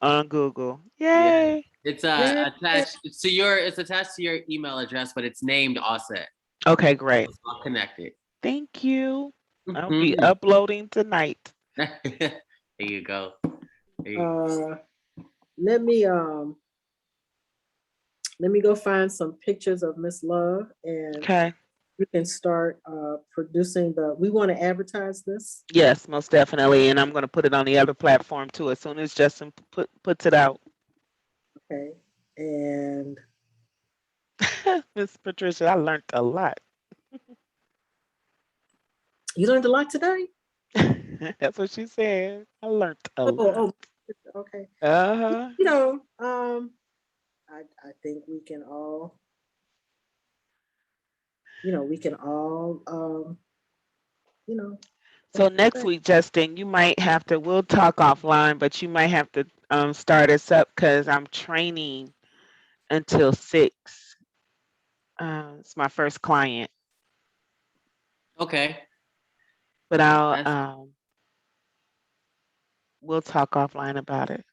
on Google. yeah. Yay. It's Yeah. attached to your. It's attached to your email address, but it's named Auset. Okay, great. It's all connected. Thank you. I'll be Mhm. uploading tonight. There you go. There you go. Let me go find some pictures of Miss Love, and Okay. we can start producing we want to advertise this. Yes, most definitely. And I'm gonna put it on the other platform too as soon as Justin puts it out. Okay. And Miss Patricia, I learned a lot. you learned a lot today? That's what she said. I learned a Oh, lot. okay. Uh-huh. I think we can all, we can all, So next week, Justin, you might have to, we'll talk offline, but you might have to start us up because I'm training until 6. It's my first client, Okay. but That's we'll talk offline about it.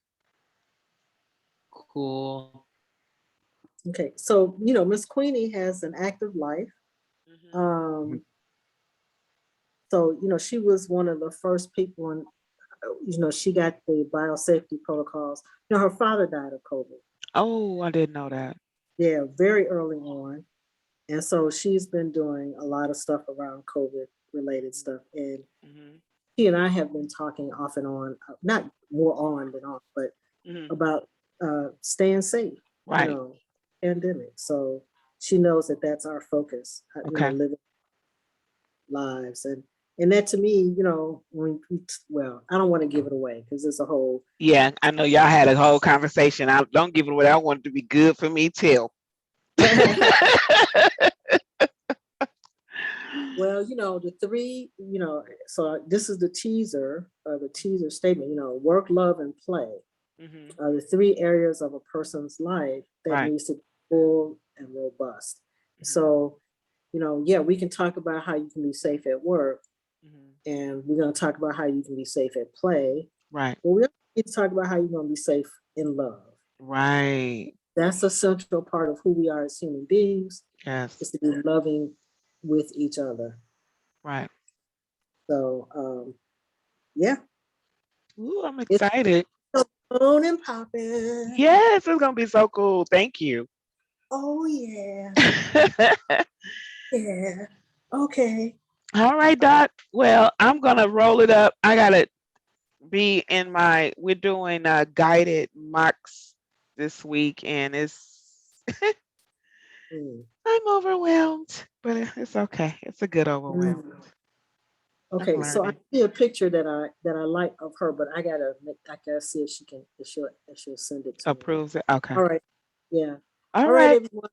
cool. okay. So, Miss Queenie has an active life. Mhm. So, she was one of the first people in, she got the biosafety protocols. Her father died of COVID. Oh, I didn't know that. Yeah, very early on. And so she's been doing a lot of stuff around COVID related stuff. And Mhm. she and I have been talking off and on, not more on than off, but Mhm. about staying safe, Right. pandemic. So she knows that that's our focus, Okay. living lives. And that to me, well, I don't want to give it away because it's a whole. Yeah, I know y'all had a whole conversation. I don't give it away. I want it to be good for me too. Well, the three, so this is the teaser statement, work, love, and play Mhm. are the three areas of a person's life that Right. needs to be full and robust. Mhm. So, yeah, we can talk about how you can be safe at work, Mhm. and we're going to talk about how you can be safe at play, Right. but we also need to talk about how you're going to be safe in love. Right. That's a central part of who we are as human beings, Yes. is to be loving with each other. Right. So, yeah, Ooh, I'm it's excited. on and popping. Yes, it's gonna be so cool. Thank you. Oh, yeah. Yeah. Okay. All right, Doc. Well, I'm gonna roll it up. I gotta be in we're doing guided mocks this week, and Mm. I'm overwhelmed, but it's okay. It's a good overwhelm. Mm. I'm Okay, so I learning. see a picture that I like of her, but I gotta see if she'll send it to me. Approves it. Okay. All right. Yeah. All All right, right. everyone.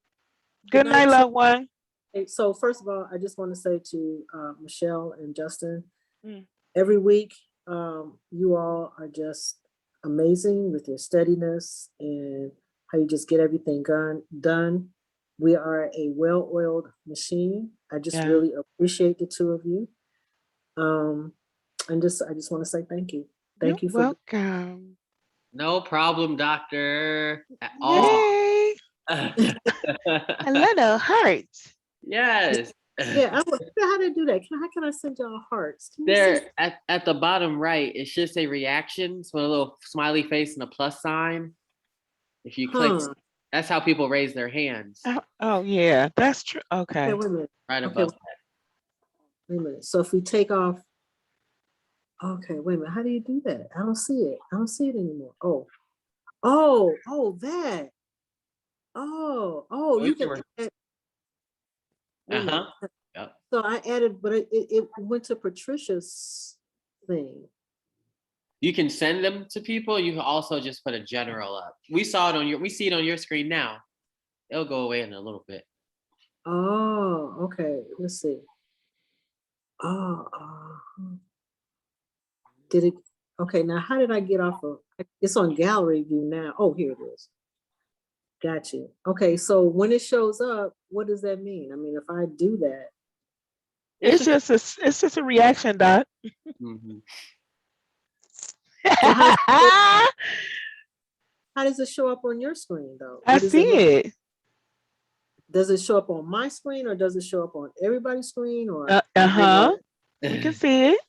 Good night, to- loved one. Hey, so first of all, I just want to say to Michelle and Justin, Mm. every week, you all are just amazing with your steadiness and how you just get everything done. We are a well-oiled machine. I just Yeah. really appreciate the two of you. And I just want to say thank you. Thank you for welcome. No problem, doctor. At all. Yay. A little heart. Yes. Yeah, how do I do that? How can I send y'all hearts? Can you There at the bottom right, it should say reactions with a little smiley face and a plus sign. If you click, Huh. that's how people raise their hands. Oh yeah, that's true. Okay. Okay, wait a minute. Right Okay, above wait a minute. So if we take off, okay, wait a minute. How do you do that? I don't see it. I don't see it anymore. That. that. You can add, wait a minute. Yep. So I added, but it went to Patricia's thing. You can send them to people. You can also just put a general up. We see it on your screen now. It'll go away in a little bit. Oh, okay. Let's see. Did it? Okay, now how did I get off of? It's on gallery view now. Oh, here it is. Got you. Okay, so when it shows up, what does that mean? I mean, if I do that, It's just a reaction, Doc. Mhm. so how does it show up on your screen though? I What does see look like? it. Does it show up on my screen or does it show up on everybody's screen or? We can see it.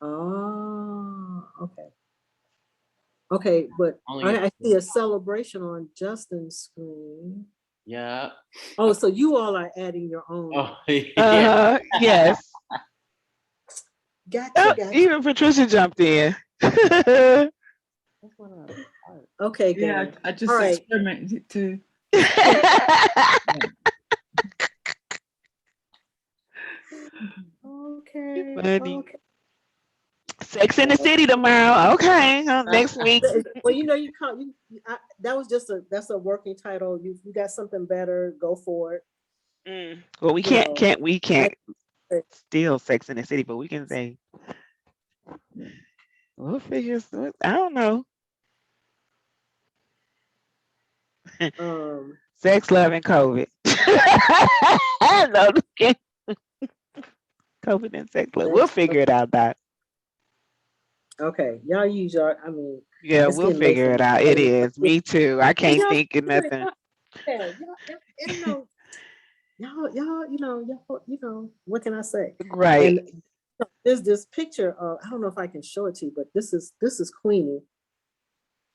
Oh, okay. Okay, but Only I see a celebration on Justin's screen. Yeah. Oh, so you all are adding your own. Oh, yeah. Yes. Gotcha. Even Patricia jumped in. Okay, Yeah, guys. I just All right. experimented too. Okay. Funny. Okay. Sex in the City tomorrow. Okay, next week. Well, you can't. That was that's a working title. You got something better, go for it. Well, we You can't know. steal Sex in the City, but we can say we'll figure. I don't know. Sex, love, and COVID. No, COVID and sex, love. We'll figure it out, Doc. Okay, y'all use your. I mean, Yeah, it's we'll getting late figure for it out. me. It is. Me too. I can't Y'all think of do it. nothing. Yeah, y'all, what can I say? Right. And there's this picture of, I don't know if I can show it to you, but this is Queenie.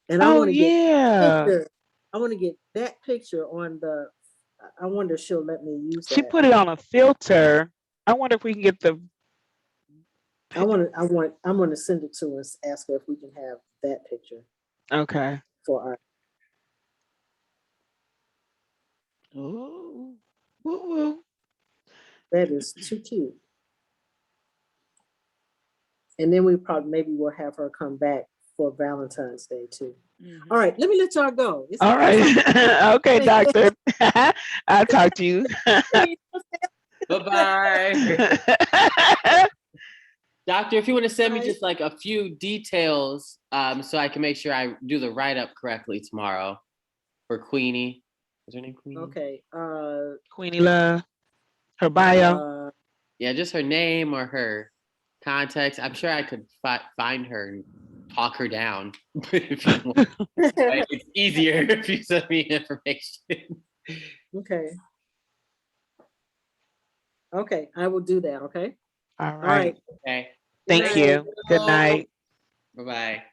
And I want to get picture. I want to get that picture on the, I wonder if she'll let me use that. She put it on a filter. I wonder if we can get the. I'm going to send it to us, ask her if we can have that picture. Okay. For our. Ooh. Woo-woo. That is too cute. And then maybe we'll have her come back for Valentine's Day too. All right, let me let y'all go. All right. Okay, doctor. I'll talk to you. Bye-bye. Doctor, if you want to send me just like a few details so I can make sure I do the write-up correctly tomorrow for Queenie. Is her name Queenie? Okay. Queenie Love. Her bio. Yeah, just her name or her context. I'm sure I could find her and talk her down. If you want. It's easier if you send me information. Okay. Okay, I will do that. Okay. All right. Okay. Thank you. Good night. Bye-bye.